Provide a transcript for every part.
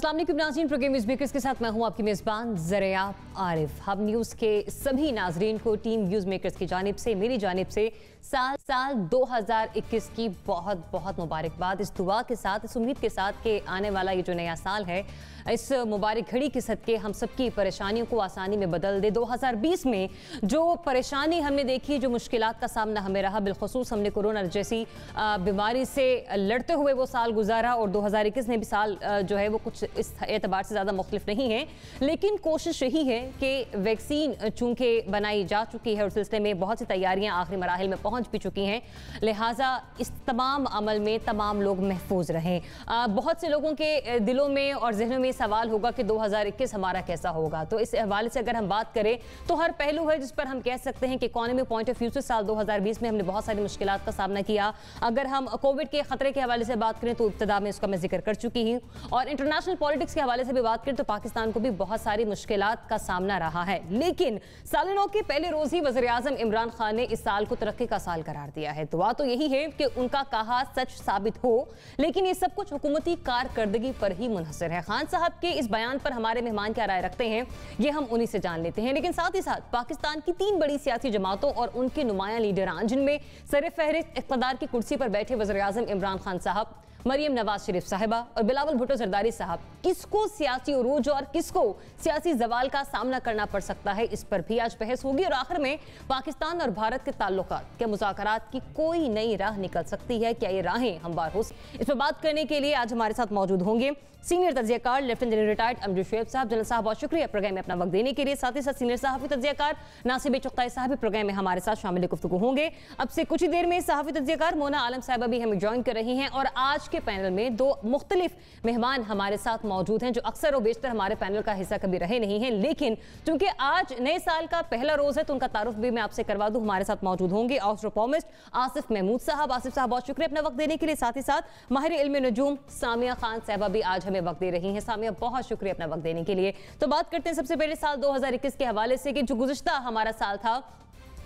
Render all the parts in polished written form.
अस्सलाम वालेकुम नाज़रीन, प्रोग्राम न्यूज़ मेकर्स के साथ मैं हूं आपकी मेज़बान ज़रिया आरिफ। हम न्यूज़ के सभी नाजरीन को टीम न्यूज़ मेकर्स की जानिब से, मेरी जानिब से साल 2021 की बहुत बहुत मुबारकबाद। इस दुआ के साथ, इस उम्मीद के साथ कि आने वाला ये जो नया साल है, इस मुबारक घड़ी के सदके हम सबकी परेशानियों को आसानी में बदल दे। 2020 में जो परेशानी हमने देखी, जो मुश्किलात का सामना हमें रहा, बिलखसूस हमने कोरोना जैसी बीमारी से लड़ते हुए वो साल गुजारा, और 2021 में भी साल जो है वो कुछ इस एतबार से ज़्यादा मुख्तलिफ नहीं है। लेकिन कोशिश यही है कि वैक्सीन चूँकि बनाई जा चुकी है और सिलसिले में बहुत सी तैयारियाँ आखिरी मराहिल में पहुँच भी चुकी हैं, लिहाजा इस तमाम अमल में तमाम लोग महफूज रहें। बहुत से लोगों के दिलों में और जहनों में सवाल होगा कि 2021 हमारा कैसा होगा। तो इस हवाले से अगर हम बात करें तो हर पहलू है जिस पर हम कह सकते हैं कि इकॉनमी पॉइंट ऑफ व्यू से साल 2020 में हमने बहुत सारी मुश्किलात का सामना किया। अगर हम कोविड के खतरे के हवाले से बात करें तो इब्तिदा में उसका मैं जिक्र कर चुकी हूँ, और इंटरनेशनल पॉलिटिक्स के हवाले से भी बात करें तो पाकिस्तान को भी बहुत सारी मुश्किलात का सामना रहा है। लेकिन साल 9 के पहले रोज ही वज़ीर आज़म इमरान खान ने इस साल को तरक्की का साल करार दिया है। दुआ तो यही है कि उनका कहा सच साबित हो, लेकिन ये सब कुछ हुकूमती कारकर्दगी पर ही मुनहसर है। खान साहब के इस बयान पर हमारे मेहमान क्या राय रखते हैं, ये हम उन्हीं से जान लेते हैं। लेकिन साथ ही साथ पाकिस्तान की 3 बड़ी सियासी जमातों और उनके नुमाया लीडरान, जिनमें सर-ए-फहरिस्त इक़्तिदार की कुर्सी पर बैठे वज़ीर आज़म इमरान खान साहब, मरियम नवाज शरीफ साहिबा और बिलावल भुट्टो जरदारी साहब, किसको सियासी उरूज और किसको सियासी जवाल का सामना करना पड़ सकता है, इस पर भी आज बहस होगी। और आखिर में पाकिस्तान और भारत के ताल्लुकात के मुज़ाकरात की कोई नई राह निकल सकती है, क्या ये राहें हमवार हो? इस पर बात करने के लिए आज हमारे साथ मौजूद होंगे सीनियर तज्ज़ियाकार lieutenant general retired Amjad Shoaib साहब। जनरल साहब बहुत शुक्रिया प्रोग्राम में अपना वक्त देने के लिए। साथ ही साथ सीनियर सहाफ़ी तज्ज़ियाकार नासिब चुग़ताई साहब भी प्रोग्राम में हमारे साथ शामिल गुफ्तगू होंगे। अब से कुछ ही देर में सहाफ़ी तज्ज़ियाकार मोना आलम साहिबा भी हमें ज्वाइन कर रही हैं, और आज के पैनल में 2 मुख्तलिफ मेहमान हमारे साथ मौजूद हैं जो अक्सर और बेशतर हमारे पैनल का हिस्सा कभी रहे नहीं हैं। लेकिन चूंकि आज नए साल का पहला रोज है तो उनका तारुफ भी मैं आपसे करवा दूं। हमारे साथ मौजूद होंगे एस्ट्रोनॉमिस्ट आसिफ महमूद साहब। आसिफ साहब बहुत शुक्रिया अपना वक्त देने के लिए। साथ ही साथ माहिर इल्म नजूम सामिया खान साहिबा भी आज हमें वक्त दे रही हैं। सामिया बहुत शुक्रिया अपना वक्त देने के लिए। तो बात करते हैं सबसे पहले साल 2021 के हवाले से कि जो गुज़िश्ता हमारा साल था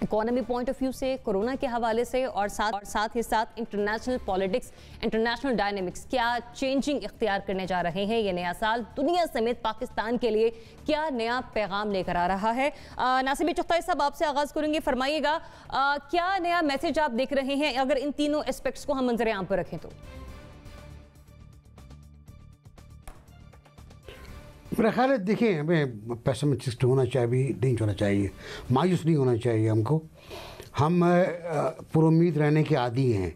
इकोनॉमी पॉइंट ऑफ व्यू से, कोरोना के हवाले से, और साथ ही साथ इंटरनेशनल पॉलिटिक्स, इंटरनेशनल डायनेमिक्स क्या चेंजिंग इख्तियार करने जा रहे हैं। ये नया साल दुनिया समेत पाकिस्तान के लिए क्या नया पैगाम लेकर आ रहा है। नासिब चुग़ताई साहब आपसे आगाज़ करेंगे, फरमाइएगा क्या नया मैसेज आप देख रहे हैं अगर इन तीनों एस्पेक्ट्स को हम मंजर आम पर रखें तो? मेरा ख्याल है, देखिए, हमें पेसिमिस्टिक होना चाहिए, नहीं होना चाहिए, मायूस नहीं होना चाहिए हमको। हम पुरुम्मीद रहने के आदी हैं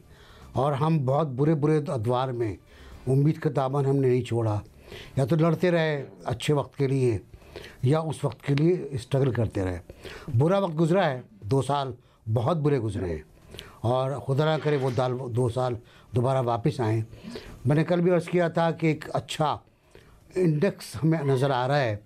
और हम बहुत बुरे बुरे अदवार में उम्मीद का दामन हमने नहीं छोड़ा। या तो लड़ते रहे अच्छे वक्त के लिए या उस वक्त के लिए स्ट्रगल करते रहे। बुरा वक्त गुजरा है, 2 साल बहुत बुरे गुजरे हैं, और खुदा ना करे वो 2 साल दोबारा वापस आएँ। मैंने कल भी अर्ज़ किया था कि एक अच्छा इंडेक्स हमें नज़र आ रहा है,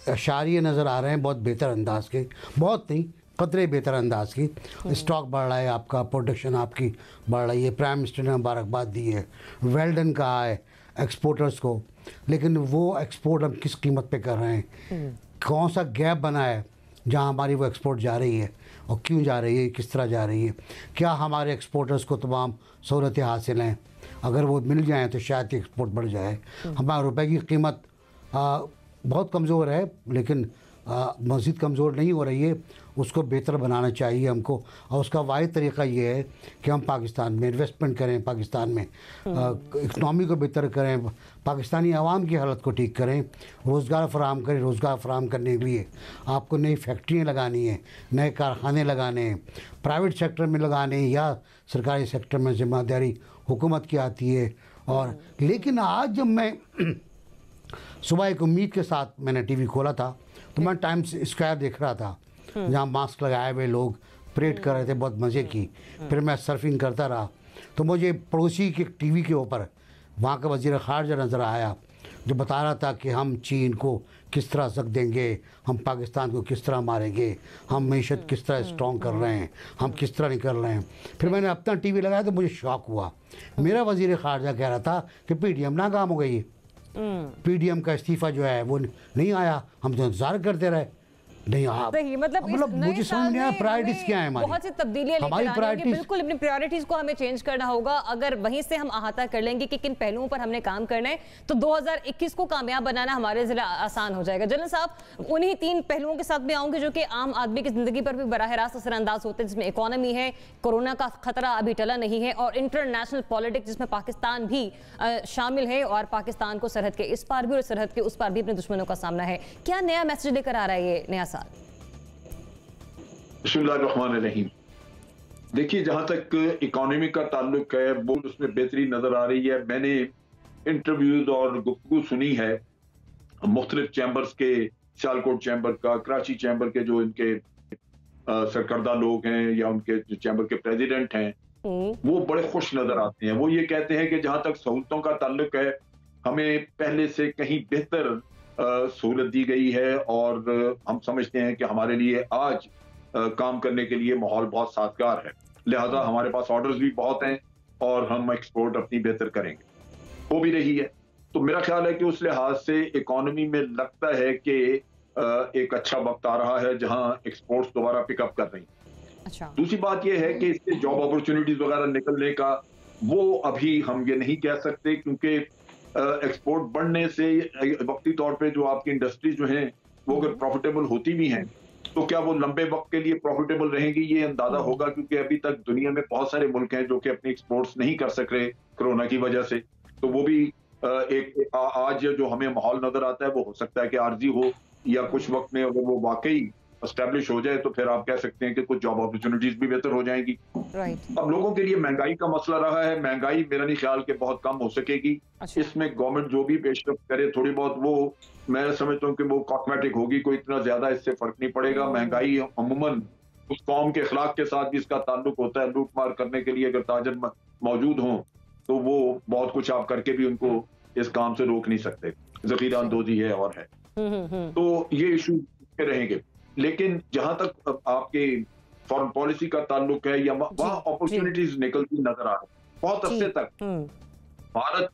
अशारिये नज़र आ रहे हैं बहुत बेहतर अंदाज के, बहुत नहीं कतरे बेहतर अंदाज की। स्टॉक बढ़ रहा है, आपका प्रोडक्शन आपकी बढ़ रही है। प्राइम मिनिस्टर ने मुबारकबाद दी है, वेल डन कहा है एक्सपोर्टर्स को। लेकिन वो एक्सपोर्ट हम किस कीमत पे कर रहे हैं, कौन सा गैप बना है जहाँ हमारी वो एक्सपोर्ट जा रही है और क्यों जा रही है, किस तरह जा रही है, क्या हमारे एक्सपोर्टर्स को तमाम सहूलतें हासिल हैं, अगर वो मिल जाएँ तो शायद एक्सपोर्ट बढ़ जाए। हमारे रुपए की कीमत बहुत कमज़ोर है, लेकिन मज़ीद कमज़ोर नहीं हो रही है। उसको बेहतर बनाना चाहिए हमको, और उसका वाहिद तरीक़ा ये है कि हम पाकिस्तान में इन्वेस्टमेंट करें, पाकिस्तान में इकनॉमी को बेहतर करें, पाकिस्तानी आवाम की हालत को ठीक करें, रोज़गार फराहम करें। रोज़गार फराहम करने के लिए आपको नई फैक्ट्रियाँ लगानी है, नए कारखाने लगाने हैं, प्राइवेट सेक्टर में लगाने हैं या सरकारी सेक्टर में, ज़िम्मेदारी हुकूमत की आती है। और लेकिन आज जब मैं सुबह एक उम्मीद के साथ मैंने टीवी खोला था तो मैं टाइम्स स्क्वायर देख रहा था, जहाँ मास्क लगाए हुए लोग परेड कर रहे थे, बहुत मज़े की। फिर मैं सर्फिंग करता रहा तो मुझे पड़ोसी के टीवी के ऊपर वहाँ का वज़ीर ख़ारजा नज़र आया, जो बता रहा था कि हम चीन को किस तरह सक देंगे, हम पाकिस्तान को किस तरह मारेंगे, हम मीशत किस तरह स्ट्रॉन्ग कर रहे हैं, हम किस तरह निकल रहे हैं। फिर मैंने अपना टीवी लगाया तो मुझे शौक हुआ। मेरा वज़ीर ख़ारजा कह रहा था कि PDM नाकाम हो गई है, PDM का इस्तीफ़ा जो है वो नहीं आया, हम तो इंतज़ार करते रहे। नहीं आप सही, मतलब मुझे समझ नहीं आया प्रायोरिटीज क्या है हमारी। बहुत सी तब्दीलियां हमारी प्रायोरिटीज, बिल्कुल अपनी प्रायोरिटीज को हमें चेंज करना होगा। अगर वहीं से हम अहाता कर लेंगे कि किन पहलुओं पर हमने काम करना है, तो 2021 को कामयाब बनाना हमारे लिए आसान हो जाएगा। जनरल साहब, उन्हीं 3 पहलुओं के साथ में आऊंगे जो कि आम आदमी की जिंदगी पर भी बराह रास्त असरअंदाज होते हैं, जिसमें इकोनॉमी है, कोरोना का खतरा अभी टला नहीं है, और इंटरनेशनल पॉलिटिक्स जिसमें पाकिस्तान भी शामिल है, और पाकिस्तान को सरहद के इस पार भी और सरहद के उस पार भी अपने दुश्मनों का सामना है। क्या नया मैसेज लेकर आ रहा है ये नया साल? बिस्मिल्लाहिर्रहमानिर्रहीम। देखिए, जहां तक इकोनॉमी का ताल्लुक है वो उसमें बेहतरी नजर आ रही है। मैंने इंटरव्यूज और गुफ्तगू सुनी है मुख्तलिफ चैम्बर्स के, सियालकोट चैम्बर का, कराची चैम्बर के जो इनके सरकर्दा लोग हैं या उनके जो चैम्बर के प्रेसिडेंट हैं, वो बड़े खुश नजर आते हैं। वो ये कहते हैं कि जहां तक सहूलतों का ताल्लुक है, हमें पहले से कहीं बेहतर सहूलत दी गई है, और हम समझते हैं कि हमारे लिए आज काम करने के लिए माहौल बहुत साजगार है। लिहाजा हमारे पास ऑर्डर्स भी बहुत हैं और हम एक्सपोर्ट अपनी बेहतर करेंगे, हो भी रही है। तो मेरा ख्याल है कि उस लिहाज से इकोनॉमी में लगता है कि एक अच्छा वक्त आ रहा है जहां एक्सपोर्ट्स दोबारा पिकअप कर रही हैं। अच्छा। दूसरी बात यह है कि इससे जॉब अपॉर्चुनिटीज वगैरह निकलने का वो अभी हम ये नहीं कह सकते, क्योंकि एक्सपोर्ट बढ़ने से वक्ती तौर पे जो आपकी इंडस्ट्री जो हैं वो अगर प्रॉफिटेबल होती भी हैं तो क्या वो लंबे वक्त के लिए प्रॉफिटेबल रहेंगी, ये अंदाजा होगा, क्योंकि अभी तक दुनिया में बहुत सारे मुल्क हैं जो कि अपनी एक्सपोर्ट्स नहीं कर सक रहे कोरोना की वजह से। तो वो भी एक आज जो हमें माहौल नजर आता है वो हो सकता है कि आर्जी हो, या कुछ वक्त में अगर वो वाकई एस्टेब्लिश हो जाए तो फिर आप कह सकते हैं कि कुछ जॉब अपॉर्चुनिटीज भी बेहतर हो जाएंगी। अब लोगों के लिए महंगाई का मसला रहा है। महंगाई मेरा नहीं ख्याल कि बहुत कम हो सकेगी। अच्छा। इसमें गवर्नमेंट जो भी पेशरफ करे थोड़ी बहुत, वो मैं समझता हूँ कि वो कॉस्मेटिक होगी, कोई इतना ज्यादा इससे फर्क नहीं पड़ेगा। महंगाई अमूमन उस कौम के अखलाक के साथ भी इसका ताल्लुक होता है। लूट मार करने के लिए अगर ताजर मौजूद हों तो वो बहुत कुछ आप करके भी उनको इस काम से रोक नहीं सकते। जखीरा अंदोजी है और है, तो ये इशू रहेंगे। लेकिन जहां तक आपके फॉरेन पॉलिसी का ताल्लुक है, या वहां अपॉर्चुनिटीज निकलती नजर आ रही बहुत अरसे तक। भारत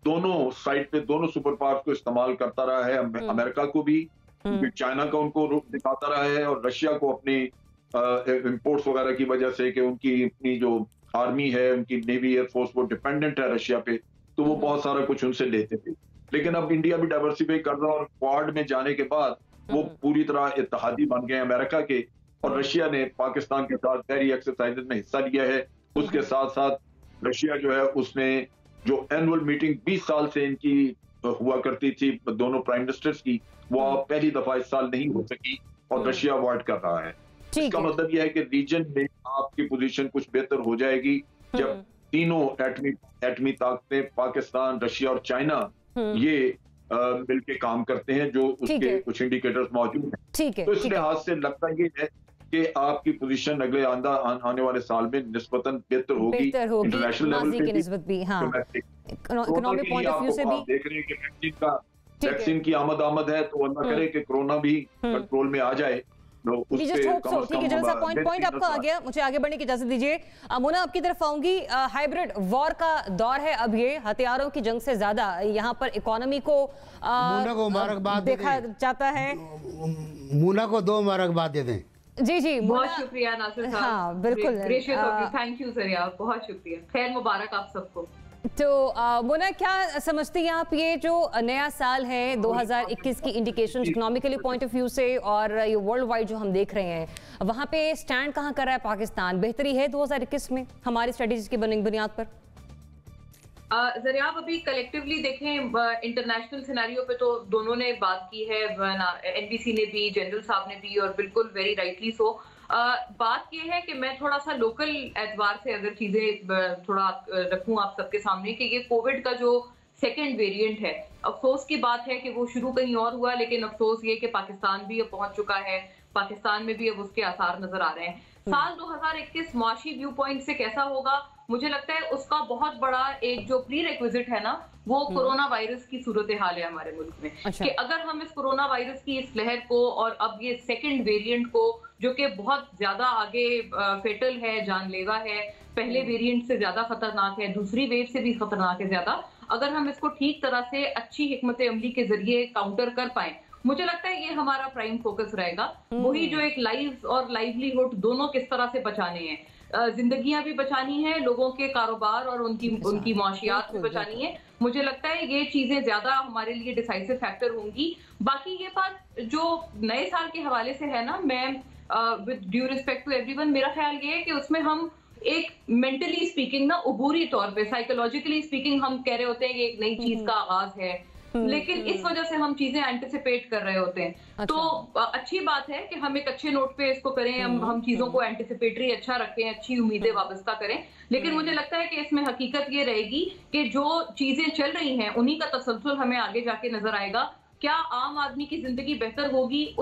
दोनों साइड पे दोनों सुपर पावर्स को इस्तेमाल करता रहा है, अमेरिका को भी, चाइना का उनको रुख दिखाता रहा है, और रशिया को अपनी इंपोर्ट्स वगैरह की वजह से कि उनकी अपनी जो आर्मी है, उनकी नेवी एयरफोर्स वो डिपेंडेंट है रशिया पे, तो वो बहुत सारा कुछ उनसे लेते थे। लेकिन अब इंडिया भी डाइवर्सिफाई कर रहा है, और क्वाड में जाने के बाद वो पूरी तरह इत्तेहादी बन गए अमेरिका के, और रशिया ने पाकिस्तान के साथ गहरी एक्सरसाइजेज में हिस्सा लिया है। उसके साथ साथ रशिया जो है उसने जो एनुअल मीटिंग 20 साल से इनकी हुआ करती थी दोनों प्राइम मिनिस्टर्स की, वो पहली दफा इस साल नहीं हो सकी, और रशिया अवॉइड कर रहा है। इसका मतलब यह है कि रीजन में आपकी पोजीशन कुछ बेहतर हो जाएगी जब तीनों एटमी ताकतें, पाकिस्तान, रशिया और चाइना, ये मिलके काम करते हैं, जो उसके कुछ इंडिकेटर्स मौजूद हैं। तो इस लिहाज से लगता ये है कि आपकी पोजीशन अगले आने वाले साल में निस्बतन बेहतर होगी इंटरनेशनल लेवल पे भी, इकोनॉमिक पॉइंट ऑफ व्यू से भी। देख रहे हैं कि वैक्सीन की आमद है, तो अल्लाह करे कि कोरोना भी कंट्रोल में आ जाए। ठीक है, जनरल साहब, पॉइंट आपका आ गया, मुझे आगे बढ़ने की इजाजत दीजिए। मोना, आपकी तरफ आऊंगी। हाइब्रिड वॉर का दौर है अब, ये हथियारों की जंग से ज्यादा यहाँ पर इकोनॉमी को मुबारकबाद देखा जाता है। मुना को 2 मुबारकबाद दे दें। जी जी, बहुत शुक्रिया नासिर साहब। हाँ बिल्कुल, थैंक यू सर, आप बहुत शुक्रिया। खैर मुबारक आप सबको। तो मोना, क्या समझती हैं आप, ये जो नया साल है 2021 की indication economically point of view से, और ये वर्ल्ड वाइड जो हम देख रहे हैं, वहाँ पे स्टैंड कहाँ कर रहा है पाकिस्तान? बेहतरी है 2021 में हमारी स्ट्रेटेजी की बुनियाद पर? जरिया, आप अभी कलेक्टिवली देखें इंटरनेशनल सिनेरियो पे तो दोनों ने बात की है, एनबीसी ने भी, जनरल साहब ने भी, और बिल्कुल वेरी राइटली सो। बात यह है कि मैं थोड़ा सा लोकल एतबार से अगर चीजें थोड़ा रखूं आप सबके सामने, कि ये कोविड का जो सेकेंड वेरिएंट है, अफसोस की बात है कि वो शुरू कहीं और हुआ, लेकिन अफसोस ये कि पाकिस्तान भी अब पहुंच चुका है, पाकिस्तान में भी अब उसके आसार नजर आ रहे हैं। साल 2021 मुआशी व्यू पॉइंट से कैसा होगा, मुझे लगता है उसका बहुत बड़ा एक जो प्री रिक्विजिट है ना, वो कोरोना वायरस की सूरत हाल है हमारे मुल्क में। कि अगर हम इस कोरोना वायरस की इस लहर को, और अब ये सेकंड वेरिएंट को, जो कि बहुत ज्यादा आगे फेटल है, जानलेवा है, पहले वेरिएंट से ज्यादा खतरनाक है, दूसरी वेव से भी खतरनाक है ज्यादा, अगर हम इसको ठीक तरह से अच्छी हिकमत अमली के जरिए काउंटर कर पाए, मुझे लगता है ये हमारा प्राइम फोकस रहेगा। वही जो एक लाइफ और लाइवलीहुड दोनों किस तरह से बचाने हैं, जिंदगियां भी बचानी है, लोगों के कारोबार और उनकी मुआशियात भी बचानी है। मुझे लगता है ये चीजें ज्यादा हमारे लिए डिसाइसिव फैक्टर होंगी। बाकी ये बात जो नए साल के हवाले से है ना, मैं with due respect to everyone, मेरा ख्याल ये है कि उसमें हम एक मेंटली स्पीकिंग ना, उबूरी तौर पे, साइकोलॉजिकली स्पीकिंग हम कह रहे होते हैं कि एक नई चीज का आगाज है, लेकिन इस वजह से हम चीजें एंटिसिपेट कर रहे होते हैं। अच्छा। तो अच्छी बात है कि हम एक अच्छे नोट पे इसको करें, हम चीजों को एंटिसिपेटरी अच्छा रखें, अच्छी उम्मीदें वाबस्ता करें। लेकिन मुझे लगता है कि इसमें हकीकत ये रहेगी कि जो चीजें चल रही हैं उन्हीं का तसलसल हमें आगे जाके नजर आएगा। क्या आम आदमी की जिंदगी बेहतर होगी,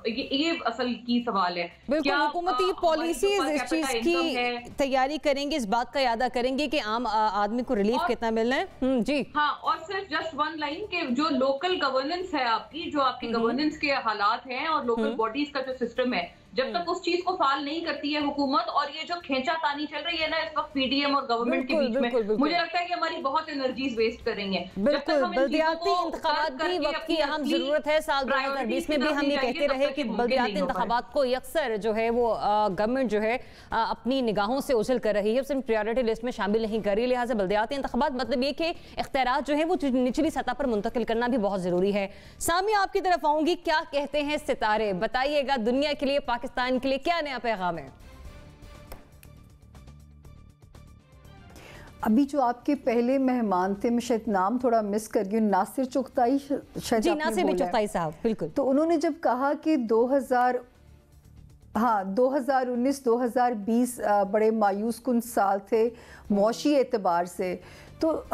ये असल की सवाल है। बिल्कुल, हुकूमती पॉलिसीज इस चीज की तैयारी करेंगे, इस बात का यादा करेंगे कि आम आदमी को रिलीफ कितना मिलना है। जी हाँ, और सिर्फ जस्ट वन लाइन के जो लोकल गवर्नेंस है आपकी, जो आपकी गवर्नेंस के हालात हैं और लोकल बॉडीज का जो सिस्टम है, जब तक उस चीज को फाल नहीं करती है हुकूमत, और ये जो खींचातानी चल रही है ना इस वक्त पीडीएम और गवर्नमेंट के बीच में, मुझे लगता है कि हमारी बहुत एनर्जीज वेस्ट कर रही हैं। बिल्कुल, बल्दियाती इंतखाबात भी वक्त की अहम जरूरत है। साल 2020 में भी हम ये कहते रहे कि बल्दियाती इंतखाबात को अक्सर जो है वो गवर्नमेंट जो है अपनी निगाहों से उछल कर रही है, उसमें प्रायोरिटी लिस्ट में शामिल नहीं कर रही। लिहाजा बल्दियाती इंतखाबात मतलब ये कि इख्तियारात जो है वो निचली सतह पर मुंतकिल करना भी बहुत जरूरी है। सामी, आपकी तरफ आऊंगी, क्या कहते हैं सितारे, बताइएगा, दुनिया के लिए, पाकिस्तान के लिए क्या नया पैगाम है? अभी जो आपके पहले मेहमान थे, मैं शायद नाम थोड़ा मिस कर गई, नासिर चुगताई शायद। जी, नासिर चुगताई साहब, बिल्कुल। तो उन्होंने जब कहा कि 2019-2020 बड़े मायूस कुन साल थे मौशी एतबार से, तो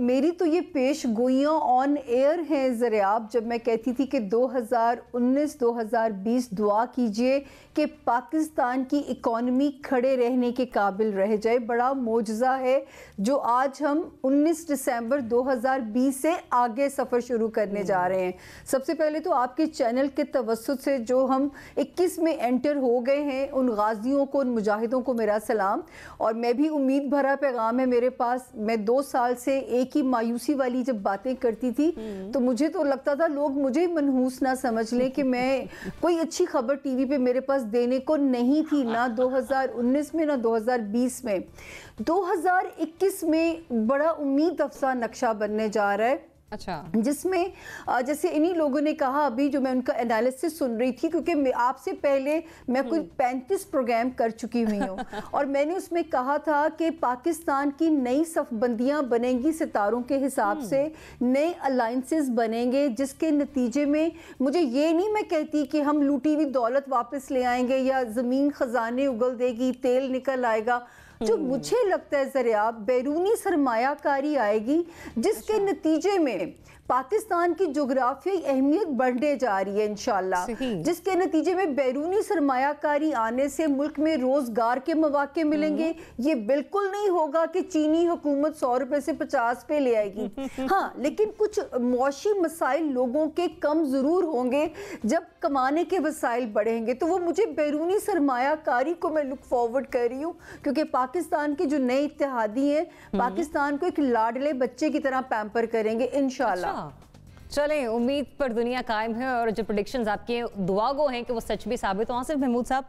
मेरी तो ये पेश गोइयाँ ऑन एयर हैं ज़रियाब, जब मैं कहती थी कि 2019-2020 दुआ कीजिए कि पाकिस्तान की इकॉनमी खड़े रहने के काबिल रह जाए। बड़ा मोजज़ा है जो आज हम 19 दिसंबर 2020 से आगे सफ़र शुरू करने जा रहे हैं। सबसे पहले तो आपके चैनल के तवस्सुत से जो हम 21 में एंटर हो गए हैं, उन गाजियों को, उन मुजाहिदों को मेरा सलाम। और मैं भी उम्मीद भरा पैगाम है मेरे पास। मैं 2 साल से एक ही मायूसी वाली जब बातें करती थी तो मुझे तो लगता था लोग मुझे मनहूस ना समझ लें कि मैं कोई अच्छी खबर टीवी पे मेरे पास देने को नहीं थी, ना 2019 में ना 2020 में। 2021 में बड़ा उम्मीद अफसा नक्शा बनने जा रहा है। अच्छा, जिसमें जैसे इन्हीं लोगों ने कहा अभी, जो मैं उनका एनालिसिस सुन रही थी, क्योंकि आपसे पहले मैं कोई 35 प्रोग्राम कर चुकी हुई हूँ और मैंने उसमें कहा था कि पाकिस्तान की नई सफबंदियाँ बनेंगी सितारों के हिसाब से, नए अलाइंसेस बनेंगे, जिसके नतीजे में मुझे ये नहीं मैं कहती कि हम लूटी हुई दौलत वापस ले आएंगे या ज़मीन खजाने उगल देगी, तेल निकल आएगा। जो मुझे लगता है ज़रिया बैरूनी सरमायाकारी आएगी, जिसके नतीजे में पाकिस्तान की जोग्राफियाई अहमियत बढ़ने जा रही है इंशाल्लाह, जिसके नतीजे में बैरूनी सरमायाकारी आने से मुल्क में रोजगार के मौके मिलेंगे। ये बिल्कुल नहीं होगा कि चीनी हुकूमत 100 रुपए से 50 पे ले आएगी। हाँ, लेकिन कुछ मौशी मसाइल लोगों के कम जरूर होंगे जब कमाने के वसाइल बढ़ेंगे। तो वो मुझे बैरूनी सरमायाकारी को मैं लुक फॉरवर्ड कर रही हूँ, क्योंकि पाकिस्तान के जो नए इत्तेहादी हैं पाकिस्तान को एक लाडले बच्चे की तरह पैम्पर करेंगे इंशाल्लाह। चलें, उम्मीद पर दुनिया कायम है और जो प्रेडिक्शंस आपके दुआ गो हैं कि वो सच भी साबित हो। आसिफ महमूद साहब,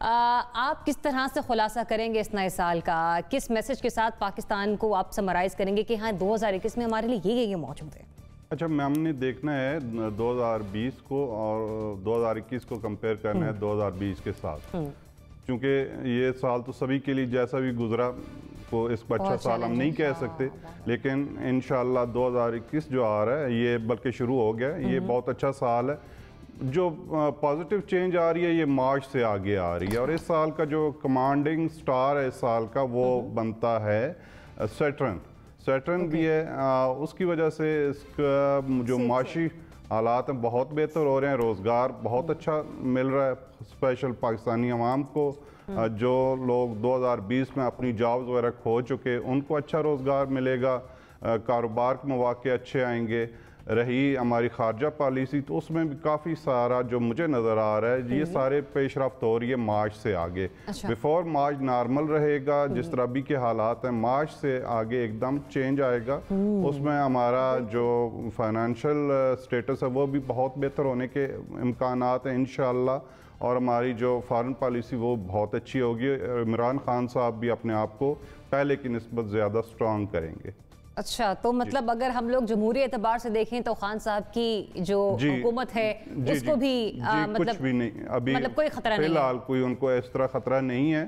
आप किस तरह से खुलासा करेंगे इस नए साल का? किस मैसेज के साथ पाकिस्तान को आप समराइज करेंगे कि हाँ 2021 में हमारे लिए ये मौजूद है? अच्छा, हमने देखना है 2020 को और 2021 को कंपेयर करना है 2020 के साथ, क्योंकि ये साल तो सभी के लिए जैसा भी गुजरा को इसको अच्छा साल हम नहीं कह सकते, लेकिन इंशाल्लाह 2021 जो आ रहा है ये बल्कि शुरू हो गया, ये बहुत अच्छा साल है। जो पॉजिटिव चेंज आ रही है ये मार्च से आगे आ रही है, और इस साल का जो कमांडिंग स्टार है इस साल का वो बनता है सैटर्न भी है। उसकी वजह से इसका जो माशी हालात हैं बहुत बेहतर हो रहे हैं, रोज़गार बहुत अच्छा मिल रहा है, स्पेशल पाकिस्तानी अवाम को। जो लोग 2020 में अपनी जॉब्स वगैरह खो चुके उनको अच्छा रोज़गार मिलेगा, कारोबार के मौके अच्छे आएंगे। रही हमारी खारजा पॉलिसी, तो उसमें भी काफ़ी सारा जो मुझे नज़र आ रहा है ये सारे पेशरफ्त हो रही है मार्च से आगे। अच्छा। बिफोर मार्च नॉर्मल रहेगा जिस तरह अभी के हालात हैं, मार्च से आगे एकदम चेंज आएगा। उसमें हमारा जो फाइनेंशियल स्टेटस है वो भी बहुत बेहतर होने के इम्कानात हैं इंशाअल्लाह, और हमारी जो फॉरेन पॉलिसी वो बहुत अच्छी होगी। इमरान खान साहब भी अपने आप को पहले की निस्बत ज़्यादा स्ट्रॉन्ग करेंगे। अच्छा, तो मतलब अगर हम लोग जमहूरी एतबार से देखें तो खान साहब की जो हुकूमत है उसको भी मतलब कुछ भी नहीं अभी, मतलब कोई खतरा नहीं है फिलहाल कोई उनको इस तरह खतरा नहीं है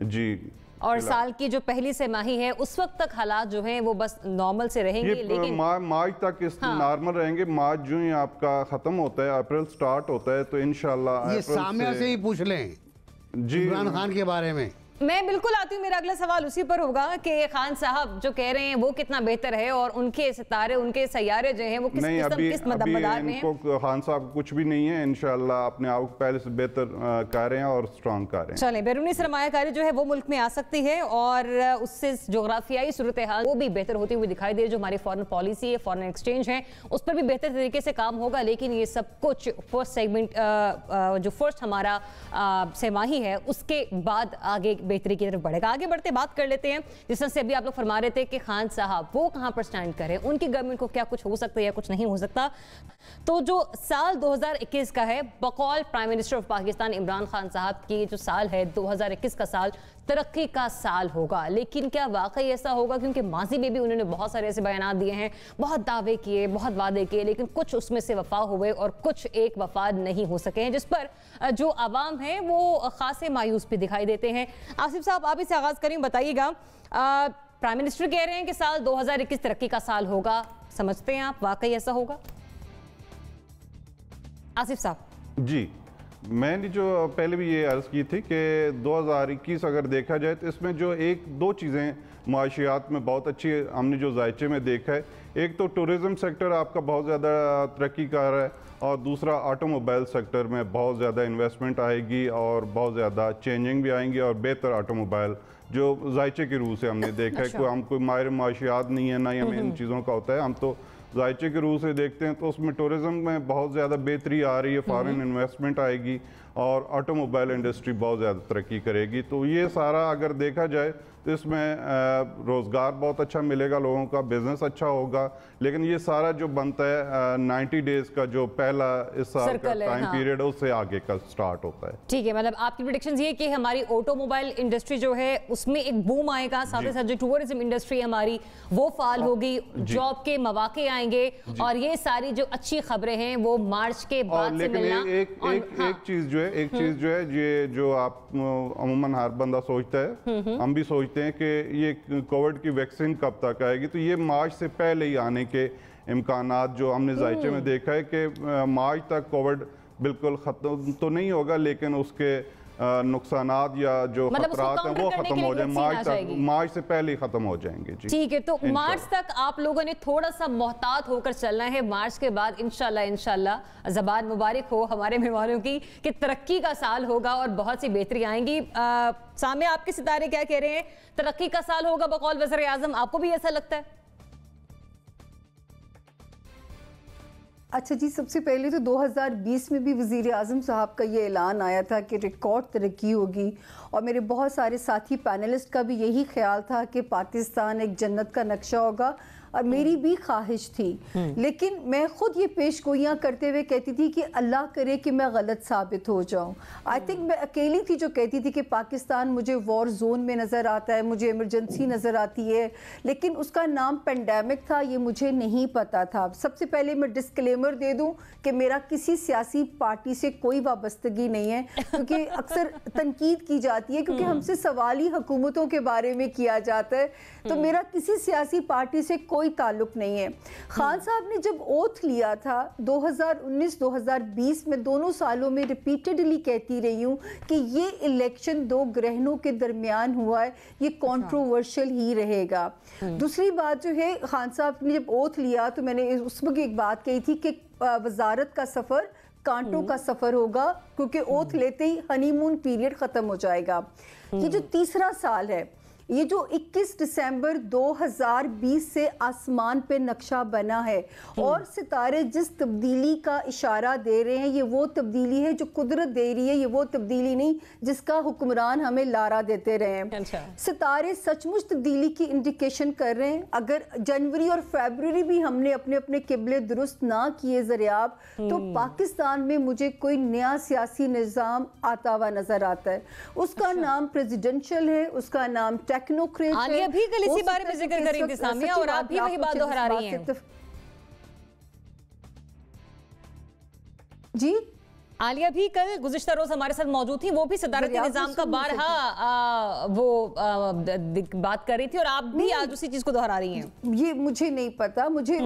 जी। और साल की जो पहली तिमाही है उस वक्त तक हालात जो हैं वो बस नॉर्मल से रहेंगे, लेकिन मार्च तक इस नॉर्मल रहेंगे। मार्च जो ही आपका खत्म होता है, अप्रैल स्टार्ट होता है, तो इंशाल्लाह ये सामिया से ही पूछ लें जी इमरान खान के बारे में। मैं बिल्कुल आती हूँ, मेरा अगला सवाल उसी पर होगा कि खान साहब जो कह रहे हैं वो कितना बेहतर है और उनके सितारे, उनके सैयारे जो हैं वो किस मदार में हैं? खान साहब कुछ भी नहीं है, इंशाल्लाह अपने आप को पहले से बेहतर कर रहे हैं और स्ट्रॉन्ग कर रहे हैं। चलें, बैरूनी सरमायाकारी जो है वो मुल्क में आ सकती है और उससे जोग्राफियाई सूरत हाल वो भी बेहतर होती हुई दिखाई दे रही। जो हमारी फॉरेन पॉलिसी है, फॉरेन एक्सचेंज है, उस पर भी बेहतर तरीके से काम होगा। लेकिन ये सब कुछ फर्स्ट सेगमेंट जो फर्स्ट हमारा तिमाही है उसके बाद आगे बेहतरी की तरफ बढ़ेगा। आगे बढ़ते बात कर लेते हैं, जिस तरह से अभी आप लोग फरमा रहे थे कि खान साहब वो कहां पर स्टैंड करें, उनकी गवर्नमेंट को क्या कुछ हो सकता है या कुछ नहीं हो सकता। तो जो साल 2021 का है, बकौल prime minister of Pakistan Imran Khan साहब की जो साल है 2021 का साल तरक्की का साल होगा। लेकिन क्या वाकई ऐसा होगा? क्योंकि माजी में भी उन्होंने बहुत सारे ऐसे बयान दिए हैं, बहुत दावे किए, बहुत वादे किए, लेकिन कुछ उसमें से वफा हुए और कुछ एक वफा नहीं हो सके हैं, जिस पर जो आवाम है वो खासे मायूस भी दिखाई देते हैं। आसिफ साहब, आप इसे आगाज करें, बताइएगा। प्राइम मिनिस्टर कह रहे हैं कि साल 2021 तरक्की का साल होगा, समझते हैं आप वाकई ऐसा होगा? आसिफ साहब जी, मैंने जो पहले भी ये अर्ज़ की थी कि 2021 अगर देखा जाए तो इसमें जो एक दो चीज़ें माशियात में बहुत अच्छी हमने जो जायचे में देखा है, एक तो टूरिज़म सेक्टर आपका बहुत ज़्यादा तरक्की कर रहा है और दूसरा ऑटोमोबाइल सेक्टर में बहुत ज़्यादा इन्वेस्टमेंट आएगी और बहुत ज़्यादा चेंजिंग भी आएंगी और बेहतर ऑटोमोबाइल जो जायचे के रूह से हमने देखा है। हम कोई माहिर माशियात नहीं है, ना ही हमें इन चीज़ों का होता है, हम तो जायचे के रूह से देखते हैं। तो उसमें टूरिज़्म में बहुत ज़्यादा बेहतरी आ रही है, फॉरेन इन्वेस्टमेंट आएगी और ऑटोमोबाइल इंडस्ट्री बहुत ज़्यादा तरक्की करेगी। तो ये सारा अगर देखा जाए तो इसमें रोज़गार बहुत अच्छा मिलेगा, लोगों का बिजनेस अच्छा होगा। लेकिन ये सारा जो बनता है 90 डेज़ का जो पहला इस साल का टाइम पीरियड है उससे आगे का स्टार्ट होता है। ठीक है, मतलब आपकी प्रेडिक्शन ये कि हमारी ऑटोमोबाइल इंडस्ट्री जो है उसमें एक बूम आएगा, साथ ही साथ जो टूरिज्म इंडस्ट्री हमारी वो फाल होगी, जॉब के मौके आएंगे और ये सारी जो अच्छी खबरें हैं वो मार्च के बाद से मिलना। एक चीज़ जो है ये जो आप अमूमन हर बंदा सोचता है, हम भी सोचते हैं कि ये कोविड की वैक्सीन कब तक आएगी, तो ये मार्च से पहले ही आने के इम्कानात जो हमने जायचे में देखा है कि मार्च तक कोविड बिल्कुल ख़त्म तो नहीं होगा, लेकिन उसके नुकसानात या जो खतरात हैं वो खत्म हो जाए, मार्च से पहले ही खत्म हो जाएंगे। जी ठीक है, तो मार्च तक आप लोगों ने थोड़ा सा मोहतात होकर चलना है। मार्च के बाद इंशाल्लाह ज़बान मुबारक हो हमारे मेहमानों की कि तरक्की का साल होगा और बहुत सी बेहतरी आएंगी। सामने आपके सितारे क्या कह रहे हैं? तरक्की का साल होगा बकौल वज़ीर आज़म, आपको भी ऐसा लगता है? अच्छा जी, सबसे पहले तो 2020 में भी वज़ीर आज़म साहब का ये ऐलान आया था कि रिकॉर्ड तरक्की होगी और मेरे बहुत सारे साथी पैनलिस्ट का भी यही ख्याल था कि पाकिस्तान एक जन्नत का नक्शा होगा और मेरी भी ख्वाहिश थी। लेकिन मैं खुद ये पेशगोइयाँ करते हुए कहती थी कि अल्लाह करे कि मैं गलत साबित हो जाऊँ। आई थिंक मैं अकेली थी जो कहती थी कि पाकिस्तान मुझे वॉर जोन में नज़र आता है, मुझे इमरजेंसी नज़र आती है, लेकिन उसका नाम पेंडेमिक था, ये मुझे नहीं पता था। सबसे पहले मैं डिस्क्लेमर दे दूँ कि मेरा किसी सियासी पार्टी से कोई वाबस्तगी नहीं है, क्योंकि अक्सर तनकीद की जाती है क्योंकि हमसे सवाल ही हुकूमतों के बारे में किया जाता है, तो मेरा किसी सियासी पार्टी से कोई ताल्लुक नहीं है। खान साहब ने जब ओथ लिया था 2019-2020 में, दोनों सालों में रिपीटेडली कहती रही हूँ कि ये इलेक्शन दो ग्रहणों के दरमियान हुआ है, ये कंट्रोवर्शियल ही रहेगा। दूसरी बात जो है, खान साहब ने जब ओथ लिया तो मैंने उस वक्त एक बात कही थी कि वजारत का सफ़र कांटों का सफ़र होगा, क्योंकि ओथ लेते ही हनीमून पीरियड ख़त्म हो जाएगा। ये जो तीसरा साल है ये जो 21 दिसंबर 2020 से आसमान पे नक्शा बना है और सितारे जिस तब्दीली का इशारा दे रहे हैं, ये वो तब्दीली है जो कुदरत दे रही है, ये वो तब्दीली नहीं जिसका हुक्मरान हमें लारा देते रहे हैं। अच्छा। सितारे सचमुच तब्दीली की इंडिकेशन कर रहे हैं। अगर जनवरी और फरवरी भी हमने अपने अपने किबले दुरुस्त ना किए ज़रियाब, तो पाकिस्तान में मुझे कोई नया सियासी निज़ाम आता हुआ नजर आता है। उसका नाम प्रेसिडेंशियल है, उसका नाम टेक्नोक्रेट है। आलिया भी कल इसी बारे में जिक्र कर रही थी सामिया, और आप भी वही बात दोहरा रही हैं। जी, आलिया भी कल गुज़िश्ता रोज हमारे साथ मौजूद थी, वो भी सदारती निज़ाम का बारहा बात कर रही थी, और आप भी आज उसी चीज को दोहरा रही हैं। ये मुझे नहीं पता, मुझे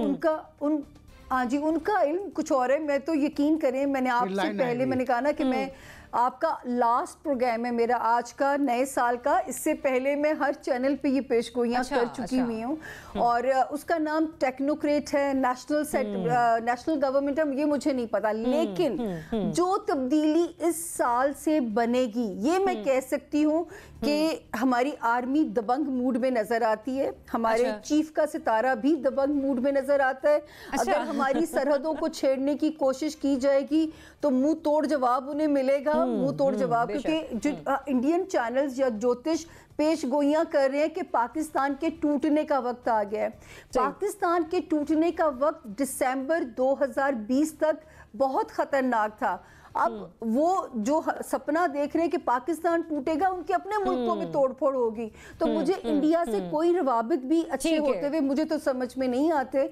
हाँ जी, उनका इल्म कुछ और है। मैं तो यकीन करें, मैंने आपसे पहले मैंने कहा ना कि मैं आपका लास्ट प्रोग्राम है मेरा आज का नए साल का, इससे पहले मैं हर चैनल पे ये पेशगोइयाँ कर चुकी हुई हूँ। और उसका नाम टेक्नोक्रेट है, नेशनल गवर्नमेंट है, ये मुझे नहीं पता। लेकिन जो तब्दीली इस साल से बनेगी, ये मैं कह सकती हूँ कि हमारी आर्मी दबंग मूड में नजर आती है, हमारे चीफ का सितारा भी दबंग मूड में नजर आता है। अगर हमारी सरहदों को छेड़ने की कोशिश की जाएगी तो मुंह तोड़ जवाब उन्हें मिलेगा, मुंह तोड़ जवाब। क्योंकि जो इंडियन चैनल्स या ज्योतिष पेशगोइयां कर रहे हैं कि पाकिस्तान के टूटने का वक्त आ गया है। पाकिस्तान के टूटने का वक्त दिसंबर 2020 तक बहुत खतरनाक था। अब वो जो सपना देख रहे हैं कि पाकिस्तान टूटेगा, उनके अपने मुल्कों में तोड़फोड़ होगी। तो मुझे इंडिया से कोई रवाबित भी अच्छे होते हुए मुझे तो समझ में नहीं आते।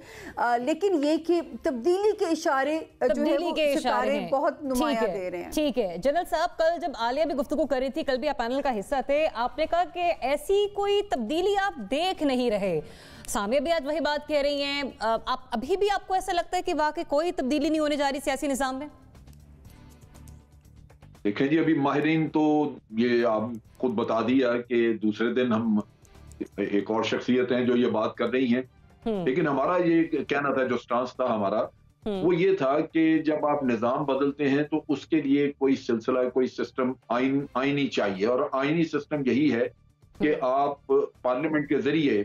लेकिन ये कि तब्दीली के इशारे जो है वो सितारे बहुत नुमाया दे रहे हैं। ठीक है जनरल साहब, कल जब आलिया भी गुफ्तगू कर रही थी, कल भी आप पैनल का हिस्सा थे, आपने कहा कि ऐसी कोई तब्दीली आप देख नहीं रहे। सामिया भी आज वही बात कह रही हैं। आप अभी भी आपको ऐसा लगता है कि वाकई कोई तब्दीली नहीं होने जा रही सियासी निज़ाम में? देखें जी, अभी माहिरीन तो ये आप खुद बता दिया कि दूसरे दिन हम एक और शख्सियत हैं जो ये बात कर रही हैं, लेकिन हमारा ये कहना था, जो स्टांस था हमारा, वो ये था कि जब आप निज़ाम बदलते हैं तो उसके लिए कोई सिलसिला, कोई सिस्टम आईनी चाहिए। और आईनी सिस्टम यही है कि आप पार्लियामेंट के जरिए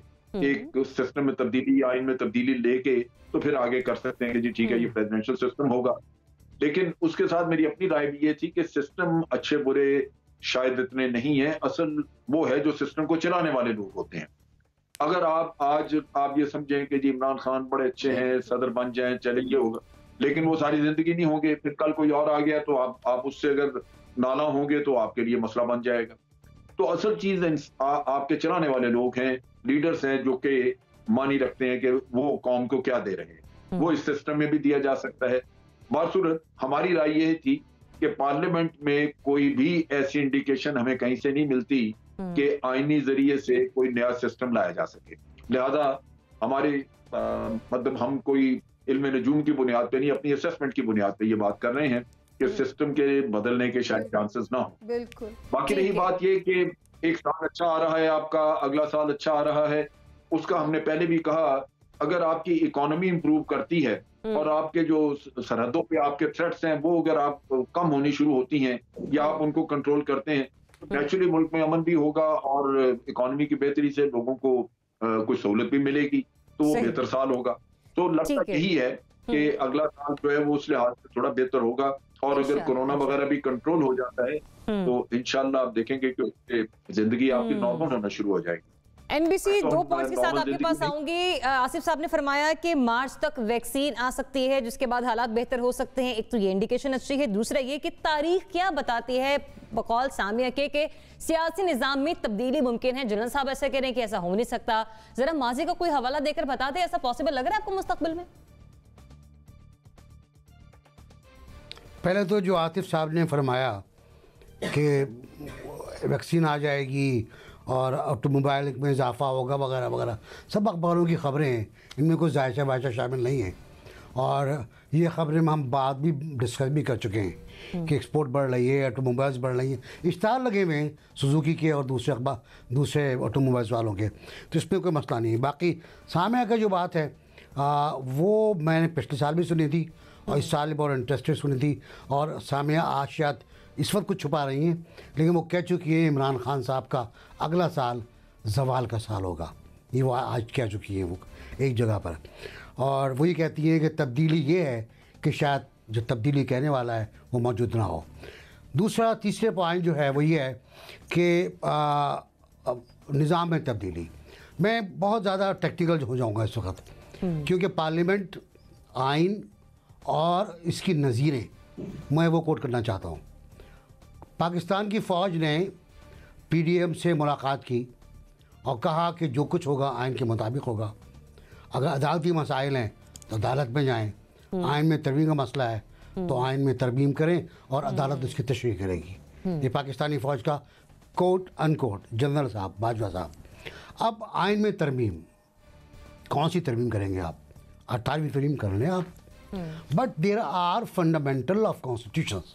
एक सिस्टम में तब्दीली, आइन में तब्दीली लेके तो फिर आगे कर सकते हैं कि जी ठीक है ये प्रेसिडेंशियल सिस्टम होगा। लेकिन उसके साथ मेरी अपनी राय भी ये थी कि सिस्टम अच्छे बुरे शायद इतने नहीं है, असल वो है जो सिस्टम को चलाने वाले लोग होते हैं। अगर आप ये समझें कि जी इमरान खान बड़े अच्छे हैं, सदर बन जाएं, चलेंगे होगा, लेकिन वो सारी जिंदगी नहीं होंगे, फिर कल कोई और आ गया तो आप उससे अगर नाला होंगे तो आपके लिए मसला बन जाएगा। तो असल चीज आपके चलाने वाले लोग हैं, लीडर्स हैं, जो कि मानी रखते हैं कि वो कौम को क्या दे रहे हैं, वो इस सिस्टम में भी दिया जा सकता है। बासूरत हमारी राय यह थी कि पार्लियामेंट में कोई भी ऐसी इंडिकेशन हमें कहीं से नहीं मिलती कि आईनी जरिए से कोई नया सिस्टम लाया जा सके। लिहाजा हमारे मतलब हम कोई इल्म नजूम की बुनियाद पे नहीं, अपनी असेसमेंट की बुनियाद पे ये बात कर रहे हैं कि सिस्टम के बदलने के शायद चांसेस ना हो। बिल्कुल। बाकी रही बात ये कि एक साल अच्छा आ रहा है आपका, अगला साल अच्छा आ रहा है, उसका हमने पहले भी कहा, अगर आपकी इकोनॉमी इंप्रूव करती है और आपके जो सरहदों पे आपके थ्रेट्स हैं वो अगर आप कम होनी शुरू होती हैं या आप उनको कंट्रोल करते हैं, तो नेचुरली मुल्क में अमन भी होगा और इकोनॉमी की बेहतरी से लोगों को कुछ सहूलत भी मिलेगी, तो वो बेहतर साल होगा। तो लगता यही है कि अगला साल जो है वो उस लिहाज से थोड़ा बेहतर होगा। और अगर कोरोना वगैरह भी कंट्रोल हो जाता है तो इंशाल्लाह आप देखेंगे कि जिंदगी आपकी नॉर्मल होना शुरू हो जाएगी। एनबीसी 2 पॉइंट्स के साथ आपके पास आऊंगी। आसिफ साहब ने फरमाया कि मार्च तक वैक्सीन आ सकती है, जिसके बाद हालात बेहतर हो सकते हैं। एक तो ये इंडिकेशन अच्छी है, दूसरा ये कि तारीख क्या बताती है बकौल सामिया के सियासी निजाम में तब्दीली मुमकिन है। जनरल साहब ऐसा कह रहे हैं कि ऐसा हो नहीं सकता। जरा माजी का कोई हवाला देकर बता दें, ऐसा पॉसिबल लग रहा है आपको मुस्तकबिल में? पहले तो जो आतिफ साहब ने फरमाया कि वैक्सीन आ जाएगी और ऑटोमोबाइल में इजाफा होगा वगैरह वगैरह, सब अखबारों की खबरें हैं, इनमें कोई जायशा वायशा शामिल नहीं है। और ये खबरें हम बाद भी डिस्कस भी कर चुके हैं कि एक्सपोर्ट बढ़ रही है, ऑटोमोबाइल्स बढ़ रही हैं, इश्तार लगे हुए हैं सुजुकी के और दूसरे ऑटोमोबाइल्स वालों के, तो इसमें कोई मसला नहीं है। बाकी सामिया का जो बात है वो मैंने पिछले साल भी सुनी थी और इस साल बहुत इंटरेस्टेड सुनी थी। और सामिया आज शायद इस वक्त कुछ छुपा रही हैं, लेकिन वो कह चुकी है इमरान खान साहब का अगला साल जवाल का साल होगा। ये वो आज कह चुकी है वो एक जगह पर, और वही कहती है कि तब्दीली ये है कि शायद जो तब्दीली कहने वाला है वो मौजूद ना हो। दूसरा तीसरे पॉइंट जो है वो ये है कि निज़ाम में तब्दीली। मैं बहुत ज़्यादा टेक्निकल हो जाऊंगा इस वक्त, क्योंकि पार्लियामेंट, आइन और इसकी नज़ीरें मैं वो कोट करना चाहता हूँ। पाकिस्तान की फ़ौज ने पीडीएम से मुलाकात की और कहा कि जो कुछ होगा आइन के मुताबिक होगा। अगर अदालती मसाइल हैं तो अदालत में जाएं, आइन में तरमीम का मसला है तो आइन में तरमीम करें और अदालत उसकी तशरीह करेगी। ये पाकिस्तानी फ़ौज का कोट अनकोट जनरल साहब बाजवा साहब। अब आइन में तरमीम, कौन सी तरमीम करेंगे आप? 18वीं तरमीम कर लें आप, but there are fundamental of constitutions,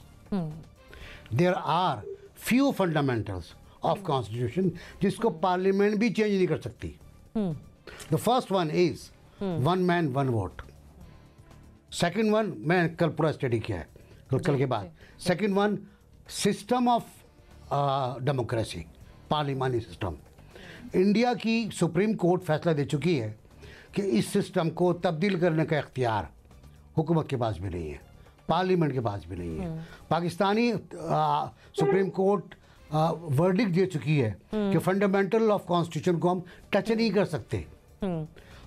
there are few fundamentals of constitution जिसको पार्लियामेंट भी चेंज नहीं कर सकती। The first one is one man one vote. Second one मैं कल पूरा स्टडी किया है, कल के बाद। Second one system of democracy, पार्लियामानी सिस्टम। इंडिया की सुप्रीम कोर्ट फैसला दे चुकी है कि इस सिस्टम को तब्दील करने का इख्तियार हुकूमत के पास भी नहीं है, पार्लियामेंट के पास भी नहीं है। पाकिस्तानी सुप्रीम कोर्ट वर्डिक्ट दे चुकी है कि फंडामेंटल ऑफ कॉन्स्टिट्यूशन को हम टच नहीं कर सकते।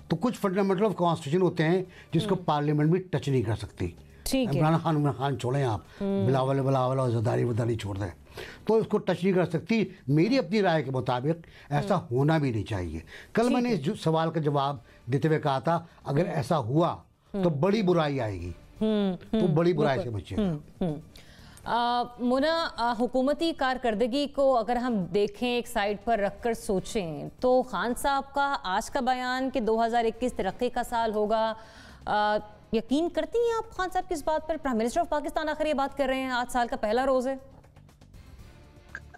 तो कुछ फंडामेंटल ऑफ कॉन्स्टिट्यूशन होते हैं जिसको पार्लियामेंट भी टच नहीं कर सकती। इमरान खान छोड़ें आप, बिलावल और जरदारी छोड़ दें, तो इसको टच नहीं कर सकती। मेरी अपनी राय के मुताबिक ऐसा होना भी नहीं चाहिए। कल मैंने इस सवाल का जवाब देते हुए कहा था अगर ऐसा हुआ तो बड़ी बुराई आएगी, तो बड़ी बुराई से बचिएगा। मुना, हुकूमती कारकर्दगी को अगर हम देखें एक साइड पर रखकर सोचें तो खान साहब का आज का बयान कि 2021 तरक्की का साल होगा, यकीन करती हैं आप खान साहब किस बात पर? प्राइम मिनिस्टर ऑफ पाकिस्तान आखिर ये बात कर रहे हैं, आज साल का पहला रोज है।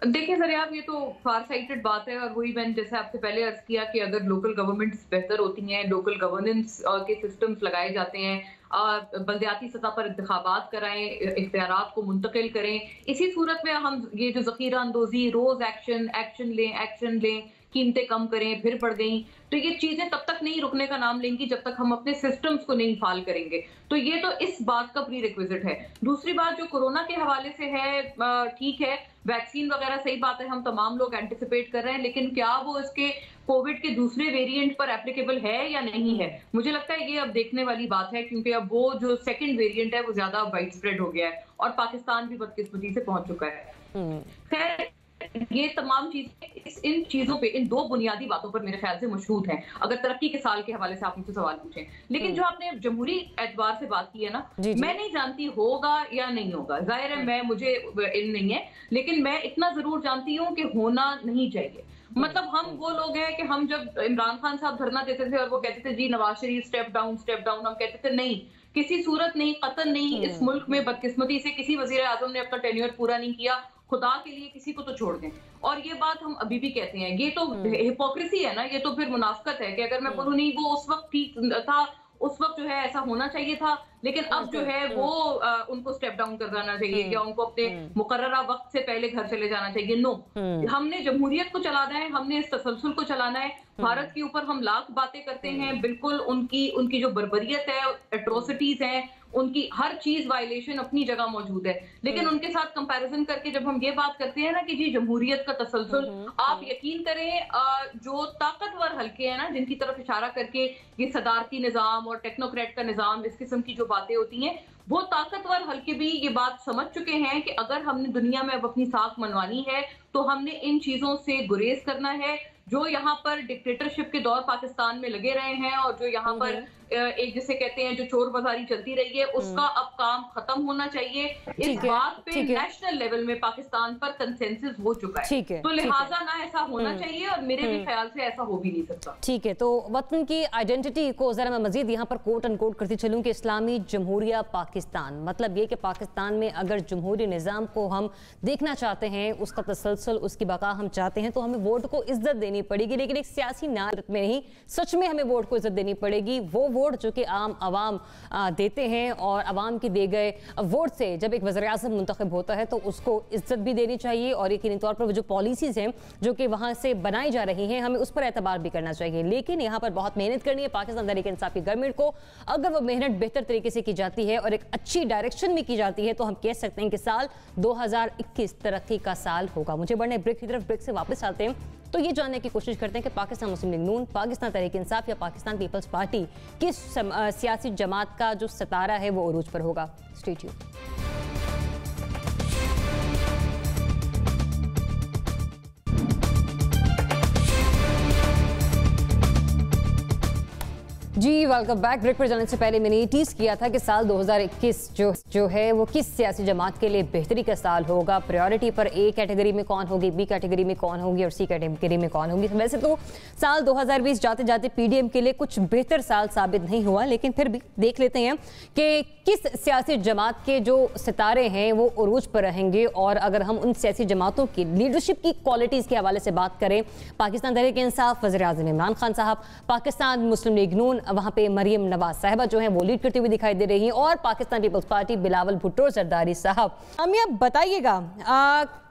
देखिए सर, आप ये तो फार साइटेड बात है, और वही मैंने जैसे आपसे पहले अर्ज किया कि अगर लोकल गवर्नमेंट्स बेहतर होती हैं, लोकल गवर्नेंस के सिस्टम्स लगाए जाते हैं, बल्दियाती सतह पर इंतखाबात कराएं, इख्तियारात को मुंतकिल करें, इसी सूरत में हम ये जो ज़ख़ीरा अंदोज़ी, रोज एक्शन लें, कीमतें कम करें, फिर बढ़ गई, तो ये चीजें तब तक नहीं रुकने का नाम लेंगी जब तक हम अपने सिस्टम्स को नहीं फाल करेंगे। तो ये तो इस बात का प्री रिक्विजिट है। दूसरी बात जो कोरोना के हवाले से है, ठीक है, वैक्सीन वगैरह सही बात है, हम तमाम लोग एंटिसिपेट कर रहे हैं, लेकिन क्या वो इसके कोविड के दूसरे वेरिएंट पर एप्लीकेबल है या नहीं है, मुझे लगता है ये अब देखने वाली बात है, क्योंकि अब वो जो सेकंड वेरिएंट है वो ज्यादा वाइड स्प्रेड हो गया है और पाकिस्तान भी बदकिस्मती से पहुंच चुका है। खैर, ये तमाम चीजें इन चीजों पे, इन दो बुनियादी बातों पर मेरे ख्याल से मशरूत हैं, अगर तरक्की के साल के हवाले से आप मुझसे सवाल पूछें। लेकिन जो आपने जमहूरी एतबार से बात की है ना, मैं नहीं जानती होगा या नहीं होगा, जाहिर है मुझे इल्म नहीं है, लेकिन मैं इतना जरूर जानती हूँ कि होना नहीं चाहिए। मतलब हम वो लोग हैं कि हम जब इमरान खान साहब धरना देते थे और वो कहते थे जी नवाज शरीफ स्टेप डाउन, हम कहते थे नहीं, किसी सूरत नहीं, कतन नहीं, इस मुल्क में बदकिस्मती से किसी वजीर आजम ने अपना टेन्योर पूरा नहीं किया, खुदा के लिए किसी को तो छोड़ दें। और ये बात हम अभी भी कहते हैं, ये तो हिपोक्रेसी है ना, ये तो फिर मुनाफकत है कि अगर मैं बोलूँ नहीं वो उस वक्त ठीक था, उस वक्त जो है ऐसा होना चाहिए था, लेकिन अब जो है वो उनको स्टेप डाउन कर जाना चाहिए या उनको अपने मुकर्ररा वक्त से पहले घर चले जाना चाहिए। नो, हमने जमहूरियत को चलाना है, हमने इस तसलसल को चलाना है। भारत के ऊपर हम लाख बातें करते हैं, बिल्कुल उनकी जो बर्बरियत है, एट्रोसिटीज हैं, उनकी हर चीज वायलेशन अपनी जगह मौजूद है, लेकिन उनके साथ कंपैरिजन करके जब हम ये बात करते हैं ना कि जी जमहूरियत का तसलसल, आप यकीन करें जो ताकतवर हल्के हैं ना, जिनकी तरफ इशारा करके ये सदारती निजाम और टेक्नोक्रेट का निजाम, इस किस्म की जो बातें होती हैं, वो ताकतवर हल्के भी ये बात समझ चुके हैं कि अगर हमने दुनिया में अब अपनी साख मनवानी है तो हमने इन चीजों से गुरेज करना है। जो यहाँ पर डिक्टेटरशिप के दौर पाकिस्तान में लगे रहे हैं और जो यहाँ पर एक जिसे कहते हैं जो चोर बाजारी चलती रही है, उसका अब काम खत्म होना चाहिए। इस बात पे नेशनल लेवल में पाकिस्तान पर कंसेंसस हो चुका है, तो लिहाजा ना ऐसा होना चाहिए और मेरे भी ख्याल से ऐसा हो भी नहीं सकता। ठीक है, तो वतन की आइडेंटिटी को जरा मैं मजीद यहाँ पर कोट अनकोट करती चलूँ कि इस्लामी जमहूरिया पाकिस्तान, मतलब ये कि पाकिस्तान में अगर जमहूरी निज़ाम को हम देखना चाहते हैं, उसका तसलसल, उसकी बका हम चाहते हैं, तो हमें वोट को इज्जत देनी पड़ेगी, लेकिन एक सियासी नात में नहीं, सच में हमें वोट को इज्जत देनी पड़ेगी। वो वोट जो कि आवाम देते हैं और आवाम के दिए गए वोट से जब एक वज़ीर-ए-आज़म मुंतखब होता है तो उसको इज्जत भी देनी चाहिए और यकीनी तौर पर जो पॉलिसीज़ हैं जो कि वहाँ से बनाई जा रही हैं हमें उस पर एतबार भी करना चाहिए। लेकिन यहाँ पर बहुत मेहनत करनी है पाकिस्तान तहरीक-ए-इंसाफ की गवर्नमेंट को। अगर वो मेहनत बेहतर तरीके से की जाती है और एक अच्छी डायरेक्शन में की जाती है तो हम कह सकते हैं कि साल 2021 तरक्की का साल होगा। मुझे बढ़ने ब्रेक की तरफ, ब्रेक से वापस आते हैं तो ये जानने की कोशिश करते हैं कि पाकिस्तान मुस्लिम लीग नून, पाकिस्तान तहरीक-ए-इंसाफ या पाकिस्तान पीपल्स पार्टी किस सियासी जमात का जो सितारा है वो उरूज पर होगा। Stay tuned. जी वेलकम बैक। ब्रेक पर जाने से पहले मैंने ये टीज किया था कि साल 2021 जो है वो किस सियासी जमात के लिए बेहतरी का साल होगा। प्रायोरिटी पर ए कैटेगरी में कौन होगी, बी कैटेगरी में कौन होगी और सी कैटेगरी में कौन होगी। वैसे तो साल 2020 जाते जाते पीडीएम के लिए कुछ बेहतर साल साबित नहीं हुआ, लेकिन फिर भी देख लेते हैं कि किस सियासी जमात के जो सितारे हैं वो उरूज पर रहेंगे। और अगर हम उन सियासी जमातों की लीडरशिप की क्वालिटीज़ के हवाले से बात करें, पाकिस्तान तहरीक-ए-इंसाफ वज़ीर-ए-आज़म इमरान खान साहब, पाकिस्तान मुस्लिम लीग नून वहाँ पे मरियम नवाज साहिबा जो हैं वो लीड करती हुई दिखाई दे रही हैं और पाकिस्तान पीपल्स पार्टी बिलावल भुट्टो जरदारी साहब। हमें अब बताइएगा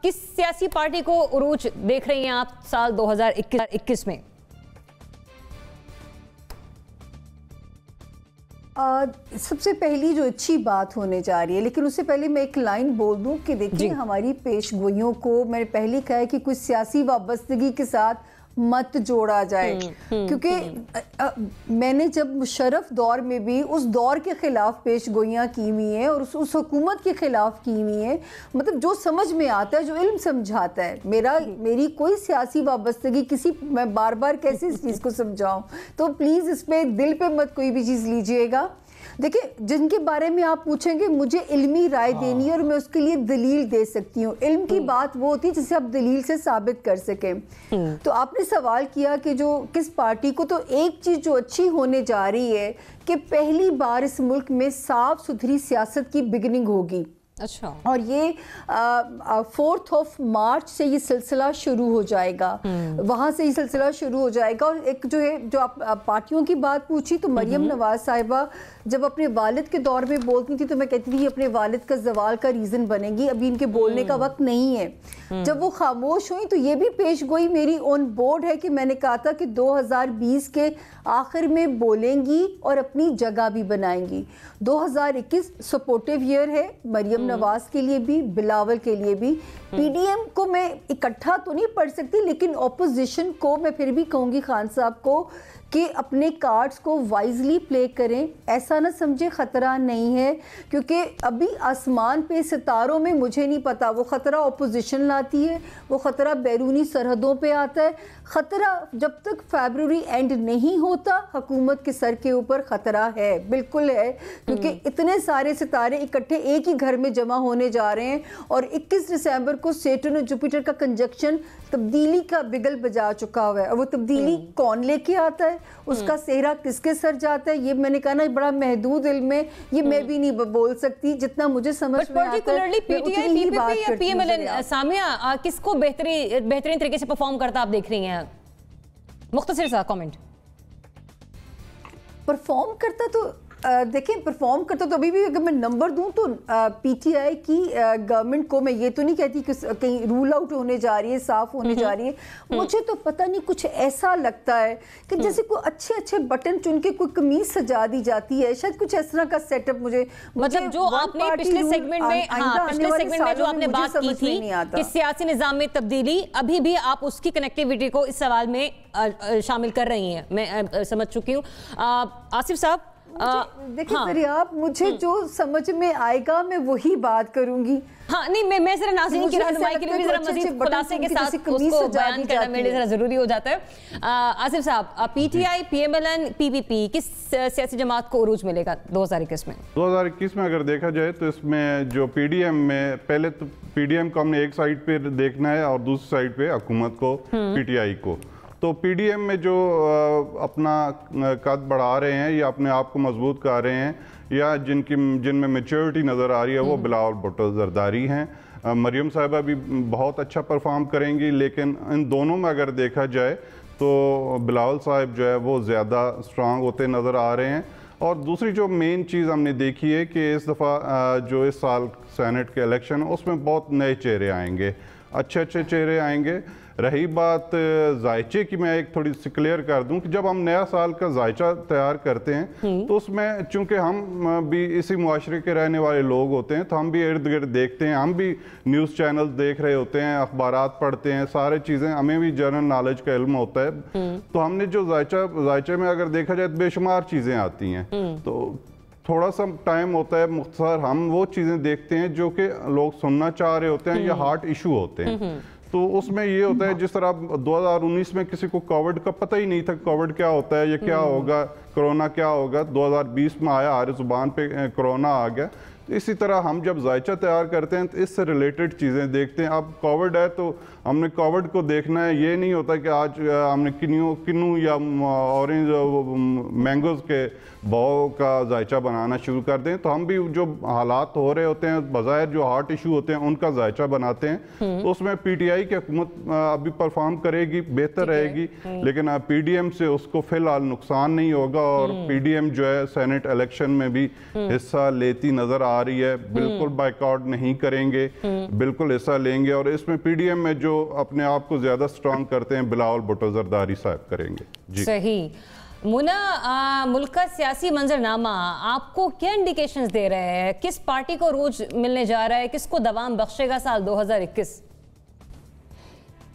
किस सियासी पार्टी को उरूज देख रही हैं आप साल 2021 में? सबसे पहली जो अच्छी बात होने जा रही है, लेकिन उससे पहले मैं एक लाइन बोल दूं कि देखिए हमारी पेशगोइयों को मैंने पहले कहा है कि कुछ सियासी वाबस्तगी के साथ मत जोड़ा जाए, क्योंकि मैंने जब मुशर्रफ दौर में भी उस दौर के खिलाफ पेशगोइयाँ की हुई हैं और उस हुकूमत के खिलाफ की हुई हैं। मतलब जो समझ में आता है, जो इल्म समझाता है, मेरी कोई सियासी वाबस्तगी किसी, मैं बार बार कैसे इस चीज़ को समझाऊं, तो प्लीज़ इस पर दिल पे मत कोई भी चीज़ लीजिएगा। देखिए जिनके बारे में आप पूछेंगे मुझे इल्मी राय देनी है और मैं उसके लिए दलील दे सकती हूँ। इल्म की बात वो होती है जिसे आप दलील से साबित कर सकें। तो आपने सवाल किया कि जो किस पार्टी को, तो एक चीज़ जो अच्छी होने जा रही है कि पहली बार इस मुल्क में साफ सुथरी सियासत की बिगिनिंग होगी। अच्छा। और ये 4 मार्च से ये सिलसिला शुरू हो जाएगा, वहाँ से ये सिलसिला शुरू हो जाएगा। और एक जो है, जो आप पार्टियों की बात पूछी, तो मरियम नवाज साहिबा जब अपने वालिद के दौर में बोलती थी तो मैं कहती थी अपने वालिद का जवाल का रीज़न बनेगी, अभी इनके बोलने का वक्त नहीं है। जब वो खामोश हुई तो ये भी पेशगोई मेरी ऑन बोर्ड है कि मैंने कहा था कि 2020 के आखिर में बोलेंगी और अपनी जगह भी बनाएंगी। 2021 सपोर्टिव ईयर है मरियम नवाज के लिए भी, बिलावल के लिए भी। पीडीएम को मैं इकट्ठा तो नहीं पढ़ सकती, लेकिन ऑपोजिशन को मैं फिर भी कहूँगी खान साहब को कि अपने कार्ड्स को वाइजली प्ले करें। ऐसा ना समझे खतरा नहीं है, क्योंकि अभी आसमान पे सितारों में मुझे नहीं पता वो ख़तरा ऑपोजिशन लाती है, वो ख़तरा बैरूनी सरहदों पे आता है। ख़तरा जब तक फरवरी एंड नहीं होता, हुकूमत के सर के ऊपर ख़तरा है, बिल्कुल है, क्योंकि इतने सारे सितारे इकट्ठे एक ही घर में जमा होने जा रहे हैं। और 21 दिसंबर को सैटर्न और जुपिटर का कंजक्शन तब्दीली का बिगल बजा चुका हुआ है। और वो तब्दीली कौन लेके आता है, उसका सेहरा किसके सर जाता है, ये मैंने कहा ना बड़ा महदूद इल्म में, ये मैं भी नहीं बोल सकती। जितना मुझे समझ में आता है पीटीआई, पीपीपी या पीएमएलएन, सामिया किसको बेहतरीन तरीके से परफॉर्म करता आप देख रही हैं? मुख्तसर सा कमेंट। परफॉर्म करता तो देखें, परफॉर्म करता तो अभी भी अगर मैं नंबर दूं तो पीटीआई की गवर्नमेंट को मैं ये तो नहीं कहती कि कहीं रूल आउट होने जा रही है, साफ होने जा रही है। मुझे तो पता नहीं, कुछ ऐसा लगता है कि जैसे कोई अच्छे अच्छे बटन चुन के कोई कमीज सजा दी जाती है, शायद कुछ इस तरह का सेटअप। मतलब जो आपने पिछले सेगमेंट में जो आपने बात की थी कि सियासी निजाम में तब्दीली, अभी भी आप उसकी कनेक्टिविटी को इस सवाल में शामिल कर रही हैं, मैं समझ चुकी हूँ। आसिफ साहब देखिए दरियाब, मुझे जो समझ में आएगा मैं वही बात करूंगी। हाँ नहीं, मैं जरा नाज़रीन की रहनुमाई के लिए भी जरा मज़ीद खुलासे के साथ उसको बयान करना मेरे जरा जरूरी हो जाता है। आसिफ साहब, पीटीआई, पीएमएलएन, पीपीपी किस सियासी जमात को उरूज मिलेगा 2021 में? 2021 में अगर देखा जाए तो इसमें जो पीडीएम में, पहले तो पीडीएम को हमने एक साइड पे देखना है और दूसरी साइड पे हुकूमत को, पीटीआई को। तो पीडीएम में जो अपना कद बढ़ा रहे हैं या अपने आप को मजबूत कर रहे हैं या जिनमें मैच्योरिटी नज़र आ रही है, वो बिलावल भुट्टो जरदारी हैं। मरियम साहिबा भी बहुत अच्छा परफॉर्म करेंगी, लेकिन इन दोनों में अगर देखा जाए तो बिलावल साहिब जो है वो ज़्यादा स्ट्रांग होते नज़र आ रहे हैं। और दूसरी जो मेन चीज़ हमने देखी है कि इस दफ़ा जो इस साल सेनेट के इलेक्शन है उसमें बहुत नए चेहरे आएंगे, अच्छे अच्छे चेहरे आएंगे। रही बात जायचे की, मैं एक थोड़ी सी क्लियर कर दूं कि जब हम नया साल का जायचा तैयार करते हैं तो उसमें चूंकि हम भी इसी मुआशरे के रहने वाले लोग होते हैं तो हम भी इर्द गिर्द देखते हैं, हम भी न्यूज़ चैनल देख रहे होते हैं, अखबारात पढ़ते हैं, सारे चीज़ें, हमें भी जनरल नॉलेज का इल्म होता है। तो हमने जो जायचे में अगर देखा जाए तो बेशुमार चीज़ें आती हैं, तो थोड़ा सा टाइम होता है मुख्तसर, हम वो चीज़ें देखते हैं जो कि लोग सुनना चाह रहे होते हैं या हार्ट इशू होते हैं। तो उसमें ये होता है जिस तरह 2019 में किसी को कोविड का पता ही नहीं था, कोविड क्या होता है, ये क्या होगा, कोरोना क्या होगा, 2020 में आया, हर जुबान पे कोरोना आ गया। तो इसी तरह हम जब जायचा तैयार करते हैं तो इससे रिलेटेड चीज़ें देखते हैं। अब कोविड है तो हमने कोविड को देखना है, ये नहीं होता कि आज हमने किन्नू या ऑरेंज मैंगोज़ के भाव का जायचा बनाना शुरू कर दें। तो हम भी जो हालात हो रहे होते हैं, बज़ाहिर जो हार्ट इशू होते हैं, उनका जायचा बनाते हैं। तो उसमें पीटीआई की हुकूमत अभी परफॉर्म करेगी, बेहतर रहेगी, लेकिन पीडीएम से उसको फिलहाल नुकसान नहीं होगा। और पीडीएम जो है सेनेट इलेक्शन में भी हिस्सा लेती नजर आ रही है, बिल्कुल बाइकआउट नहीं करेंगे, बिल्कुल हिस्सा लेंगे। और इसमें पीडीएम में जो अपने आप को ज्यादा स्ट्रांग करते हैं बिलावल भुट्टो जरदारी साहब करेंगे। जी सही। मुना, मुल्क का सियासी मंजरनामा आपको क्या इंडिकेशंस दे रहे हैं? किस पार्टी को रोज मिलने जा रहा है, किसको दवाम बख्शेगा साल 2021?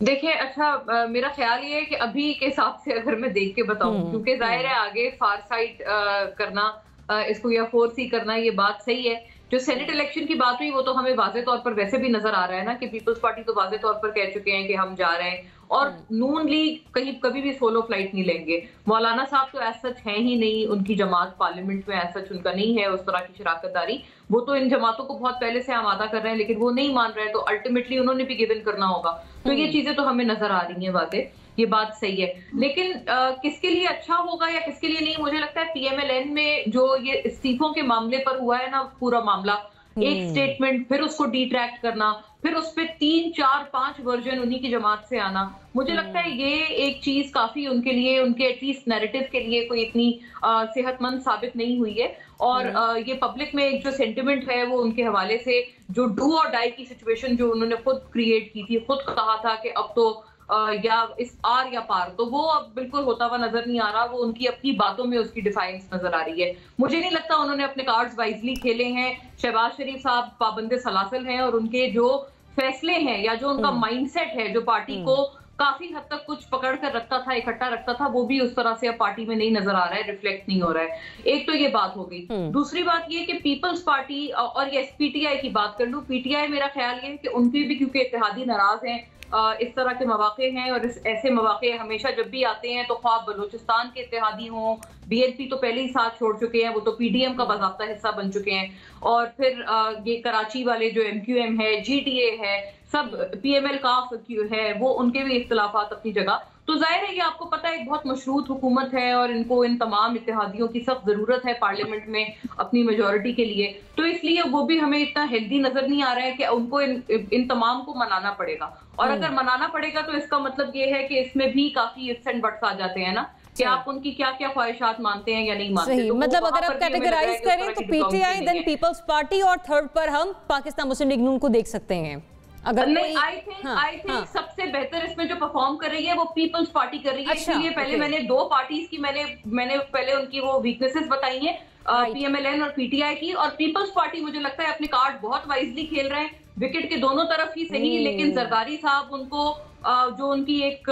देखिए, अच्छा, मेरा ख्याल ये है कि अभी के हिसाब से अगर मैं देख के बताऊं, क्योंकि जाहिर है आगे फार साइड करना, इसको या फोर्स ही करना, ये बात सही है। जो सेनेट इलेक्शन की बात हुई वो तो हमें वाज़े तौर पर वैसे भी नजर आ रहा है ना कि पीपल्स पार्टी तो वाज़े तौर पर कह चुके हैं कि हम जा रहे हैं, और नून लीग कभी भी सोलो फ्लाइट नहीं लेंगे। मौलाना साहब तो ऐसा सच है ही नहीं, उनकी जमात पार्लियामेंट में ऐसा सच उनका नहीं है उस तरह की शराकतदारी। वो तो इन जमातों को बहुत पहले से आमादा कर रहे हैं, लेकिन वो नहीं मान रहे, तो अल्टीमेटली उन्होंने भी गिव इन करना होगा। तो ये चीजें तो हमें नजर आ रही हैं वाज़े, ये बात सही है। लेकिन किसके लिए अच्छा होगा या किसके लिए नहीं, मुझे लगता है पीएमएलएन में जो ये इस्तीफों के मामले पर हुआ है ना पूरा मामला, एक स्टेटमेंट, फिर उसको डिट्रैक्ट करना, फिर उस पर 3, 4, 5 वर्जन उन्हीं की जमात से आना, मुझे लगता है ये एक चीज काफी उनके लिए, उनके एटलीस्ट नैरेटिव के लिए कोई इतनी सेहतमंद साबित नहीं हुई है। और ये पब्लिक में एक जो सेंटिमेंट है वो उनके हवाले से, जो डू और डाई की सिचुएशन जो उन्होंने खुद क्रिएट की थी, खुद कहा था कि अब तो या इस आर या पार, तो वो अब बिल्कुल होता हुआ नजर नहीं आ रहा। वो उनकी अपनी बातों में उसकी डिफाइंस नजर आ रही है। मुझे नहीं लगता उन्होंने अपने कार्ड्स वाइजली खेले हैं। शहबाज शरीफ साहब पाबंदे सलासल हैं, और उनके जो फैसले हैं या जो उनका माइंडसेट है, जो पार्टी को काफी हद तक कुछ पकड़ कर रखता था, इकट्ठा रखता था, वो भी उस तरह से अब पार्टी में नहीं नजर आ रहा है, रिफ्लेक्ट नहीं हो रहा है। एक तो ये बात हो गई। दूसरी बात ये कि पीपल्स पार्टी और ये पीटीआई की बात कर लूं, पीटीआई मेरा ख्याल ये कि उनकी भी क्योंकि इत्तेहादी नाराज हैं, इस तरह के मौके हैं, और ऐसे मौके हमेशा जब भी आते हैं तो ख्वाब बलूचिस्तान के इत्तेहादी हों, बीएनपी तो पहले ही साथ छोड़ चुके हैं, वो तो पीडीएम का बाकायदा हिस्सा बन चुके हैं, और फिर ये कराची वाले जो एमक्यूएम है, जीटीए है, सब पीएमएल काफ है, वो उनके भी इख्तिलाफात अपनी जगह। तो जाहिर है ये आपको पता है एक बहुत मशरूत हुकूमत है, और इनको इन तमाम इत्तेहादियों की सख्त जरूरत है पार्लियामेंट में अपनी मेजोरिटी के लिए। तो इसलिए वो भी हमें इतना हेल्दी नजर नहीं आ रहा है कि उनको इन तमाम को मनाना पड़ेगा। और अगर मनाना पड़ेगा तो इसका मतलब ये है कि इसमें भी काफी इफ्स एंड बट्स आ जाते हैं ना, कि आप उनकी क्या क्या ख्वाहिशात मानते हैं या नहीं मानते। सही, तो मतलब अगर आप कैटेगराइज करें तो पीटीआई, देन पीपल्स पार्टी, और थर्ड पर हम पाकिस्तान मुस्लिम लीग नून को देख सकते हैं। अगर नहीं, आई थिंक सबसे बेहतर इसमें जो परफॉर्म कर रही है वो पीपल्स पार्टी कर रही है। अच्छा, इसलिए पहले मैंने 2 पार्टीज की मैंने पहले उनकी वो वीकनेसेस बताई है, पीएमएलएन और पीटीआई की। और पीपल्स पार्टी मुझे लगता है अपने कार्ड बहुत वाइजली खेल रहे हैं, विकेट के दोनों तरफ ही सही, लेकिन जरदारी साहब उनको जो उनकी एक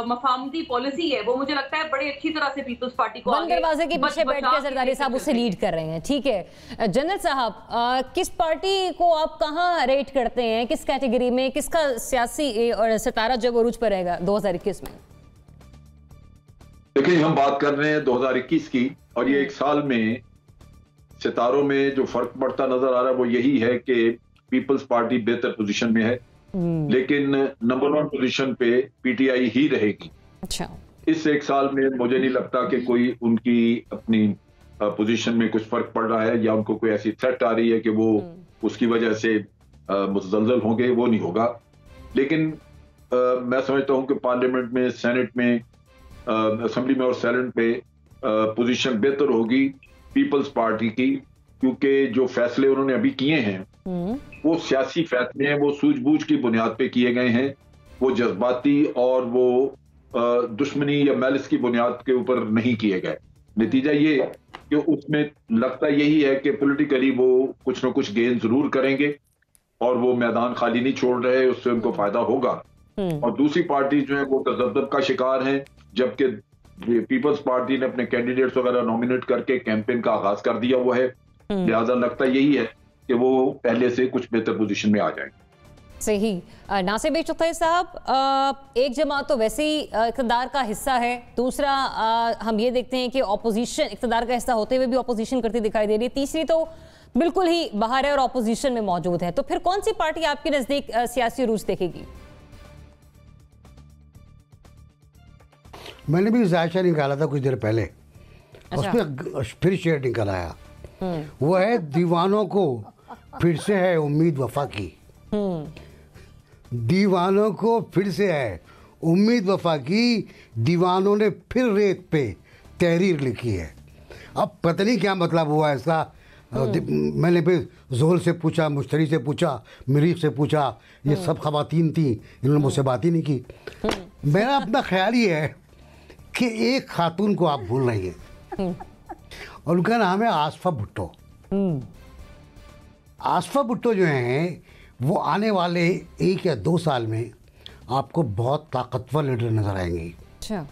मफामती पॉलिसी है वो मुझे लगता है बड़ी अच्छी तरह से पीपल्स पार्टी को बंद दरवाजे के पीछे बैठ के जरदारी साहब उसे लीड कर रहे हैं। ठीक है जनरल साहब, किस पार्टी को आप कहां रेट करते हैं, किस कैटेगरी में, किसका सियासी और सितारा जो अरूज पर रहेगा 2021 में? देखिए, हम बात कर रहे हैं 2021 की, और ये एक साल में सितारों में जो फर्क पड़ता नजर आ रहा है वो यही है कि पीपल्स पार्टी बेहतर पोजीशन में है, लेकिन नंबर 1 पोजीशन पे पीटीआई ही रहेगी। अच्छा, इस एक साल में मुझे नहीं लगता कि कोई उनकी अपनी पोजीशन में कुछ फर्क पड़ रहा है, या उनको कोई ऐसी थ्रेट आ रही है कि वो उसकी वजह से मुतज़लज़ल होंगे, वो नहीं होगा। लेकिन मैं समझता हूं कि पार्लियामेंट में, सेनेट में, असेंबली में और सेनेट पे पोजीशन बेहतर होगी पीपल्स पार्टी की, क्योंकि जो फैसले उन्होंने अभी किए हैं वो सियासी फैसले हैं, वो सूझबूझ की बुनियाद पे किए गए हैं, वो जज्बाती और वो दुश्मनी या मैलिस की बुनियाद के ऊपर नहीं किए गए। नतीजा ये कि उसमें लगता यही है कि पॉलिटिकली वो कुछ ना कुछ गेन जरूर करेंगे और वो मैदान खाली नहीं छोड़ रहे, उससे उनको फायदा होगा। और दूसरी पार्टी जो है वो तजब्जुब का शिकार है, जबकि पीपल्स पार्टी ने अपने कैंडिडेट्स वगैरह नॉमिनेट करके कैंपेन का आगाज कर दिया हुआ है। लिहाजा लगता यही है कि वो पहले से कुछ बेहतर पोजीशन में आ जाएंगे। सही। नासिर बेग चौथाई साहब, एक जमात तो वैसे ही इक़्तिदार का हिस्सा है, दूसरा हम ये देखते हैं कि ऑपोजिशन इक़्तिदार का हिस्सा होते हुए भी ऑपोजिशन करती दिखाई दे रही है, तीसरी तो बिल्कुल ही बाहर है और ऑपोजिशन में मौजूद है। तो फिर कौन सी पार्टी आपके नजदीक सियासी रूज देखेगी? मैंने भी जायशा निकाला था कुछ देर पहले। अच्छा। उसमें फिर शेयर निकल आया। वो है दीवानों को फिर से है उम्मीद वफा की। दीवानों को फिर से है उम्मीद वफा की, दीवानों ने फिर रेत पे तहरीर लिखी है। अब पता नहीं क्या मतलब हुआ इसका। मैंने फिर जोहल से पूछा, मुश्तरी से पूछा, मरीख से पूछा, ये सब खवातीन थी, इन्होंने मुझसे बात ही नहीं की। मेरा अपना ख्याल ये है कि एक खातून को आप भूल रही हैं और उनका नाम है आसफा भुट्टो। आसफा भुट्टो जो हैं वो आने वाले 1 या 2 साल में आपको बहुत ताकतवर लीडर नजर आएंगी। अच्छा।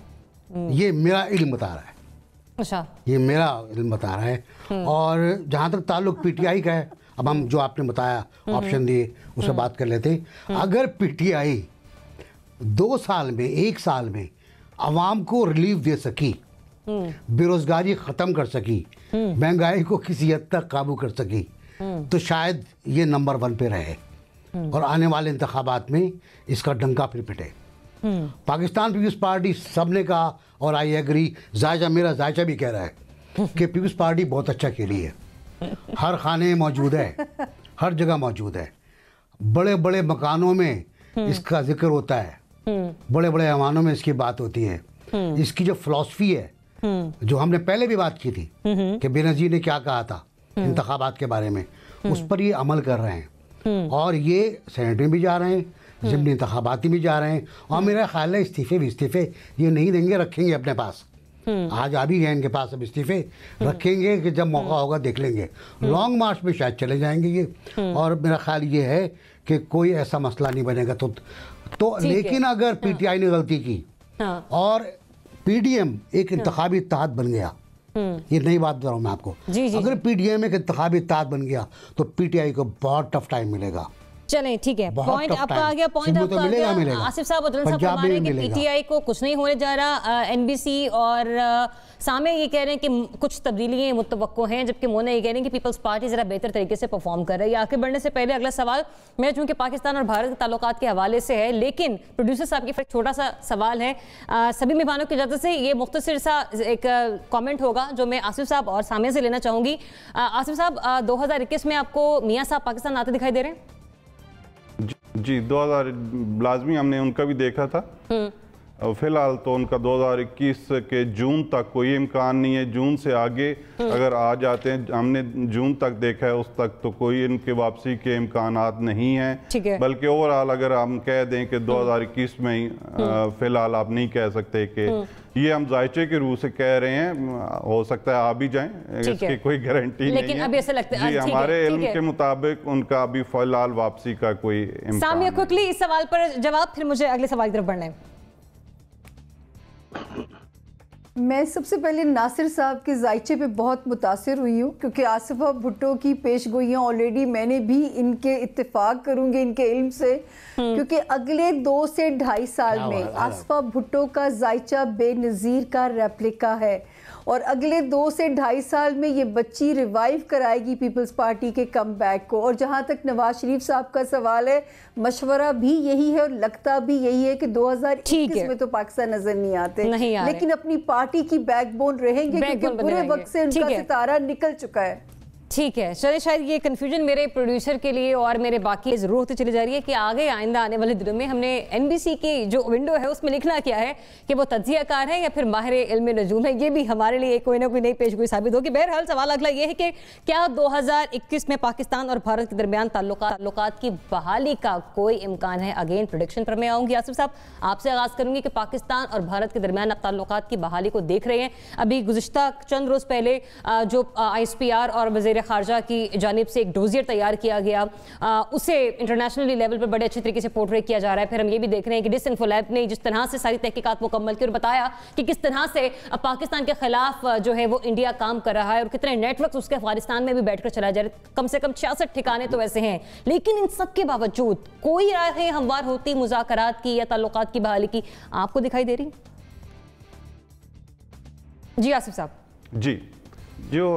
ये मेरा इल्म बता रहा है। अच्छा। ये मेरा इल्म बता रहा है। और जहाँ तक ताल्लुक पीटीआई का है, अब हम जो आपने बताया ऑप्शन दिए उससे बात कर लेते हैं। अगर पीटीआई 2 साल में 1 साल में आवाम को रिलीफ दे सकी, बेरोजगारी ख़त्म कर सकी, महंगाई को किसी हद तक काबू कर सकी, तो शायद ये नंबर 1 पे रहे और आने वाले इंतखाबात में इसका डंका फिर पिटे। पाकिस्तान पीपल्स पार्टी सबने कहा और आई एग्री, मेरा जायजा भी कह रहा है कि पीपल्स पार्टी बहुत अच्छा खेली है। हर खाने में मौजूद है, हर जगह मौजूद है, बड़े बड़े मकानों में इसका जिक्र होता है, बड़े बड़े ऐवानों में इसकी बात होती है। इसकी जो फिलॉसफी है, जो हमने पहले भी बात की थी कि बेनज़ीर ने क्या कहा था इंतखाबात के बारे में, उस पर ये अमल कर रहे हैं और ये सेनेट में भी जा रहे हैं, ज़िमनी इंतखाबाती भी जा रहे हैं। और मेरा ख्याल है इस्तीफे ये नहीं देंगे, रखेंगे अपने पास। आज आ भी गए इनके पास, अब इस्तीफे रखेंगे कि जब मौका होगा देख लेंगे। लॉन्ग मार्च में शायद चले जाएंगे ये। और मेरा ख्याल ये है कि कोई ऐसा मसला नहीं बनेगा। तो लेकिन अगर पीटीआई ने गलती की और पीडीएम एक इंतखाबी इत्तेहाद बन गया, ये नई बात बता रहा हूँ मैं आपको, अगर पीडीएम एक इंतखाबी इत्तेहाद बन गया तो पीटीआई को बहुत टफ टाइम मिलेगा। चलें, ठीक है, पॉइंट आपका आ गया, पॉइंट आपका आ गया। आसिफ साहब साहब कह रहे हैं कि पीटीआई को कुछ नहीं होने जा रहा, एनबीसी और सामे ये कह रहे हैं कि कुछ तब्दीलियां मुतवक्को हैं, जबकि मोना ये कह रहे हैं कि पीपल्स पार्टी ज़रा बेहतर तरीके से परफॉर्म कर रही है। आगे बढ़ने से पहले अगला सवाल मेरा चूंकि पाकिस्तान और भारत के ताल्लुकात के हवाले से है, लेकिन प्रोड्यूसर साहब की छोटा सा सवाल है सभी मेहमानों की इजाज़त से। ये मुख्तसर सा एक कॉमेंट होगा जो मैं आसिफ साहब और सामे से लेना चाहूँगी। आसिफ साहब, 2021 में आपको मियाँ साहब पाकिस्तान आते दिखाई दे रहे हैं? जी, 2000 लाजमी हमने उनका भी देखा था। फिलहाल तो उनका 2021 के जून तक कोई इम्कान नहीं है। जून से आगे अगर आ जाते हैं, हमने जून तक देखा है, उस तक तो कोई इनके वापसी के इम्कानात नहीं हैं। बल्कि ओवरऑल अगर हम कह दें कि 2021 में ही फिलहाल आप नहीं कह सकते कि ये हम जायचे के रूह से कह रहे हैं, हो सकता है आ भी जाएं, इसकी कोई गारंटी नहीं है। अभी ऐसा लगता है जी, हमारे इल्म के मुताबिक उनका अभी फिलहाल वापसी का कोई इम्कान नहीं। क्विकली इस सवाल पर जवाब, फिर मुझे अगले सवाल की तरफ बढ़ना है। मैं सबसे पहले नासिर साहब के जायचे पे बहुत मुतासिर हुई हूँ, क्योंकि आसिफा भुट्टो की पेशगोइयाँ ऑलरेडी मैंने भी इनके इत्तेफाक करूँगी इनके इल्म से, क्योंकि अगले 2 से 2.5 साल में आसिफा भुट्टो का जायचा बेनज़ीर का रेप्लिका है और अगले 2 से 2.5 साल में ये बच्ची रिवाइव कराएगी पीपल्स पार्टी के कमबैक को। और जहाँ तक नवाज शरीफ साहब का सवाल है, मशवरा भी यही है और लगता भी यही है कि 2021 में तो पाकिस्तान नजर नहीं आते, लेकिन अपनी पार्टी की बैकबोन रहेंगे, क्योंकि बुरे वक्त से उनका सितारा निकल चुका है। ठीक है, चलिए शायद ये कंफ्यूजन मेरे प्रोड्यूसर के लिए और मेरे बाकी ज़रूर होती चली जा रही है कि आगे आइंदा आने वाले दिनों में हमने एनबीसी की जो विंडो है उसमें लिखना क्या है कि वो तज्जियाकार है या फिर माहिर इल्म नजूम है, ये भी हमारे लिए कोई ना कोई नई पेशगोई साबित होगी। बहरहाल सवाल अगला ये है कि क्या 2021 में पाकिस्तान और भारत के दरमियान ताल्लुकात की बहाली का कोई इम्कान है? अगेन प्रोडिक्शन पर मैं आऊँगी। आसिफ साहब, आपसे आगाज़ करूँगी कि पाकिस्तान और भारत के दरमियान आप ताल्लुकात की बहाली को देख रहे हैं। अभी गुज़िश्ता चंद रोज़ पहले जो ISPR और वज़ीर ख़ारजा की जानिब से एक डोजियर तैयार किया गया, उसे इंटरनेशनल लेवल पर बड़े अच्छे तरीके से पोर्ट्रे किया जा रहा है। फिर हम ये भी देख रहे हैं कि डिसइंफो लैब ने जिस तरह से सारी तहकीकात मुकम्मल की और बताया कि किस तरह से पाकिस्तान के खिलाफ जो है वो इंडिया काम कर रहा है और कितने नेटवर्क उसके अफगानिस्तान में भी बैठकर चला जा रहा है। कम से कम 66 ठिकाने तो ऐसे हैं, लेकिन इन सब के बावजूद कोई राह हमवार होती मुज़ाकरात की या ताल्लुकात की बहाली की आपको दिखाई दे रही? जी आसिफ साहब। जी, जो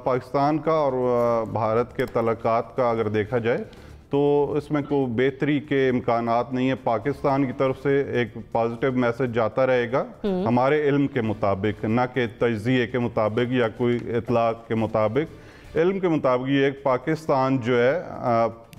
पाकिस्तान का और भारत के तल्लुकात का अगर देखा जाए तो इसमें कोई बेहतरी के इम्कानात नहीं है। पाकिस्तान की तरफ से एक पॉजिटिव मैसेज जाता रहेगा हमारे इल्म के मुताबिक, ना कि तज्ज़िये के मुताबिक या कोई इतलाक़ के मुताबिक। इल्म के मुताबिक ये पाकिस्तान जो है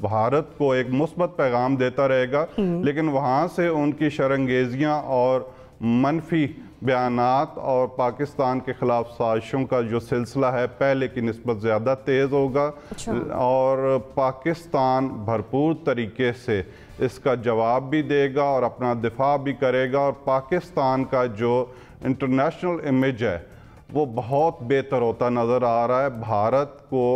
भारत को एक मुस्बत पैगाम देता रहेगा, लेकिन वहाँ से उनकी शरंगेजियाँ और मनफी बयानात और पाकिस्तान के ख़िलाफ़ साजिशों का जो सिलसिला है पहले की निस्बत ज़्यादा तेज़ होगा। अच्छा। और पाकिस्तान भरपूर तरीके से इसका जवाब भी देगा और अपना दिफा भी करेगा, और पाकिस्तान का जो इंटरनेशनल इमेज है वो बहुत बेहतर होता नज़र आ रहा है। भारत को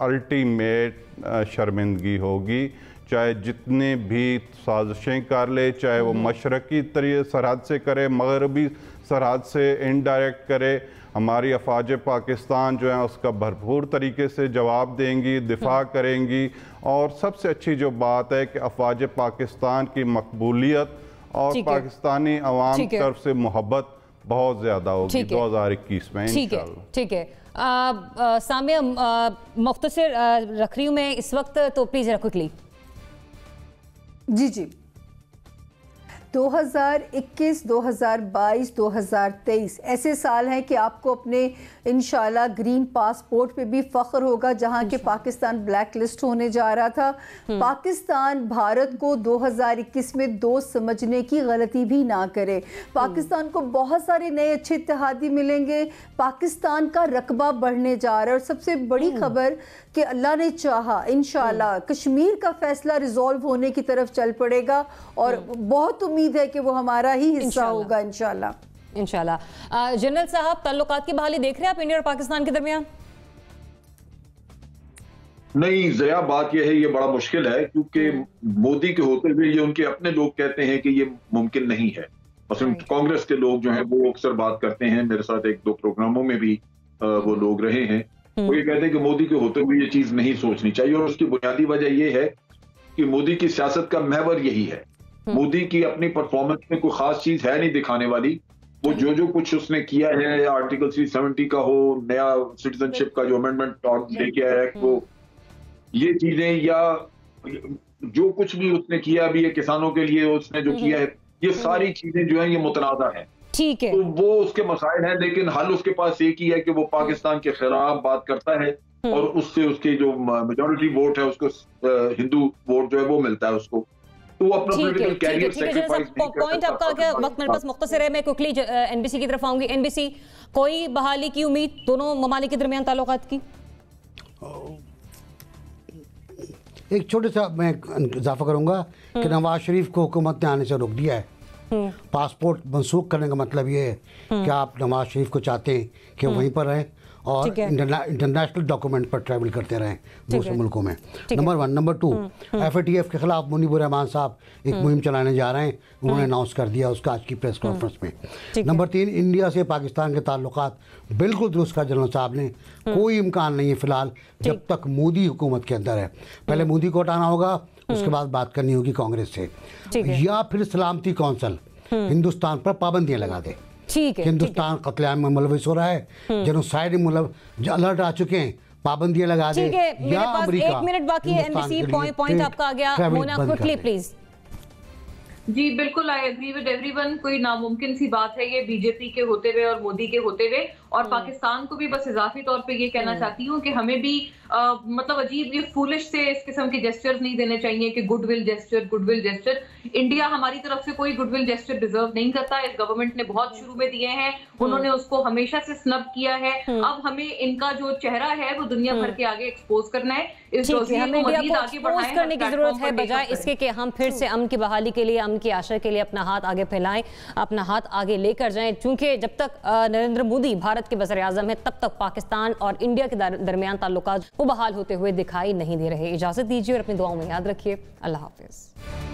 अल्टीमेट शर्मिंदगी होगी, चाहे जितने भी साजिशें कर ले, चाहे वो मशरक़ी तरीके सरहद से करे, मगरबी सरहद से इनडायरेक्ट करे। हमारी अफवाज पाकिस्तान जो है उसका भरपूर तरीके से जवाब देंगी, दिफा करेंगी। और सबसे अच्छी जो बात है कि अफवाज पाकिस्तान की मकबूलियत और पाकिस्तानी अवाम की तरफ से मोहब्बत बहुत ज़्यादा होगी 2021 में इंशाअल्लाह। ठीक है, सामिया मुख्तसर रख रही हूँ मैं इस वक्त, तो प्लीज़ जरा क्विकली। जी 2021, 2022, 2023 ऐसे साल हैं कि आपको अपने इंशाल्लाह ग्रीन पासपोर्ट पे भी फ़ख्र होगा, जहां के पाकिस्तान ब्लैक लिस्ट होने जा रहा था। पाकिस्तान भारत को 2021 में दोस्त समझने की गलती भी ना करे। पाकिस्तान को बहुत सारे नए अच्छे इत्तेहादी मिलेंगे, पाकिस्तान का रकबा बढ़ने जा रहा है। और सबसे बड़ी खबर कि अल्लाह ने चाहा इंशाल्लाह कश्मीर का फैसला रिजॉल्व होने की तरफ चल पड़ेगा, और बहुत उम्मीद है कि वो हमारा ही हिस्सा होगा इंशाल्लाह। जनरल साहब, ताल्लुकात की बहाली देख रहे हैं आप इंडिया और पाकिस्तान के दरमियान? नहीं ज़या, बात यह है ये बड़ा मुश्किल है, क्योंकि मोदी के होते हुए ये उनके अपने लोग कहते हैं कि ये मुमकिन नहीं है। मसलन कांग्रेस के लोग जो हैं वो अक्सर बात करते हैं, मेरे साथ 1-2 प्रोग्रामों में भी वो लोग रहे हैं, वो ये कहते हैं कि मोदी के होते हुए ये चीज नहीं सोचनी चाहिए। और उसकी बुनियादी वजह ये है कि मोदी की सियासत का महवर यही है। मोदी की अपनी परफॉर्मेंस में कोई खास चीज है नहीं दिखाने वाली। वो जो कुछ उसने किया है, आर्टिकल 370 का हो, नया सिटीजनशिप का जो अमेंडमेंट लेके आया है, वो ये चीजें, या जो कुछ भी उसने किया अभी ये किसानों के लिए उसने जो किया है, ये सारी चीजें जो है ये मुतनाज़ा है। ठीक है, तो वो उसके मसाइल हैं, लेकिन हल उसके पास एक ही है कि वो पाकिस्तान के खिलाफ बात करता है, और उससे उसके जो मेजॉरिटी वोट है उसको हिंदू वोट जो है वो मिलता है उसको। तो वो अपना पॉलिटिकल कैरियर सैक्रिफाइस नहीं कर पॉइंट आपका क्या? वक्त मेरे पास मुख्तसर है, मैं क्विकली एनबीसी की तरफ आऊंगी। एनबीसी, कोई बहाली की उम्मीद दोनों ममालिक के दरमियान ताल्लुकात की? एक छोटे सा मैं इजाफा करूंगा कि नवाज शरीफ को हुकूमत ने आने से रोक दिया है। पासपोर्ट मनसूख करने का मतलब ये है कि आप नवाज शरीफ को चाहते हैं कि वहीं पर रहें और इंटरनेशनल डॉक्यूमेंट पर ट्रैवल करते रहें दूसरे मुल्कों में। नंबर 1। नंबर 2, FATF के खिलाफ मुनीबुर रहमान साहब एक मुहिम चलाने जा रहे हैं, उन्होंने अनाउंस कर दिया उसका आज की प्रेस कॉन्फ्रेंस में। नंबर 3, इंडिया से पाकिस्तान के ताल्लुकात बिल्कुल दुरुस्त का जनरल साहब ने, कोई इम्कान नहीं है फिलहाल जब तक मोदी हुकूमत के अंदर है। पहले मोदी को हटाना होगा, उसके बाद बात करनी होगी कांग्रेस से, या फिर सलामती कौंसिल हिंदुस्तान पर पाबंदियां लगा दे। ठीक है, हिंदुस्तान कत्लेआम में मुलविस हो रहा है, जेनोसाइड में अलर्ट आ चुके हैं, पाबंदियां लगा दे, या अमेरिका। 1 मिनट बाकी है, एनबीसी पॉइंट आपका आ गया। Mona, quickly please. जी बिल्कुल, आई एग्री विद एवरीवन। कोई नामुमकिन सी बात है ये बीजेपी के होते हुए और मोदी के होते हुए। और पाकिस्तान को भी बस इजाफी तौर पे ये कहना चाहती हूँ कि हमें भी मतलब अजीब ये फूलिश से इस किस्म के जेस्चर्स नहीं देने चाहिए कि गुडविल जेस्चर। इंडिया हमारी तरफ से कोई गुडविल जेस्चर डिजर्व नहीं करता। इस गवर्नमेंट ने बहुत शुरू में दिए हैं, उन्होंने उसको हमेशा से स्नब किया है। अब हमें इनका जो चेहरा है वो दुनिया भर के आगे एक्सपोज करना है। इस डोसियर को मजीद आगे बढ़ाएं करने की जरूरत है, बजाय इसके कि हम फिर से अमन की बहाली के लिए, अमन की आशा के लिए अपना हाथ आगे फैलाएं, अपना हाथ आगे लेकर जाएं। क्योंकि जब तक नरेंद्र मोदी भारत के वज़ीर आज़म है, तब तक पाकिस्तान और इंडिया के दरमियान ताल्लुकात वो बहाल होते हुए दिखाई नहीं दे रहे। इजाजत दीजिए और अपनी दुआओं में याद रखिए। अल्लाह हाफिज।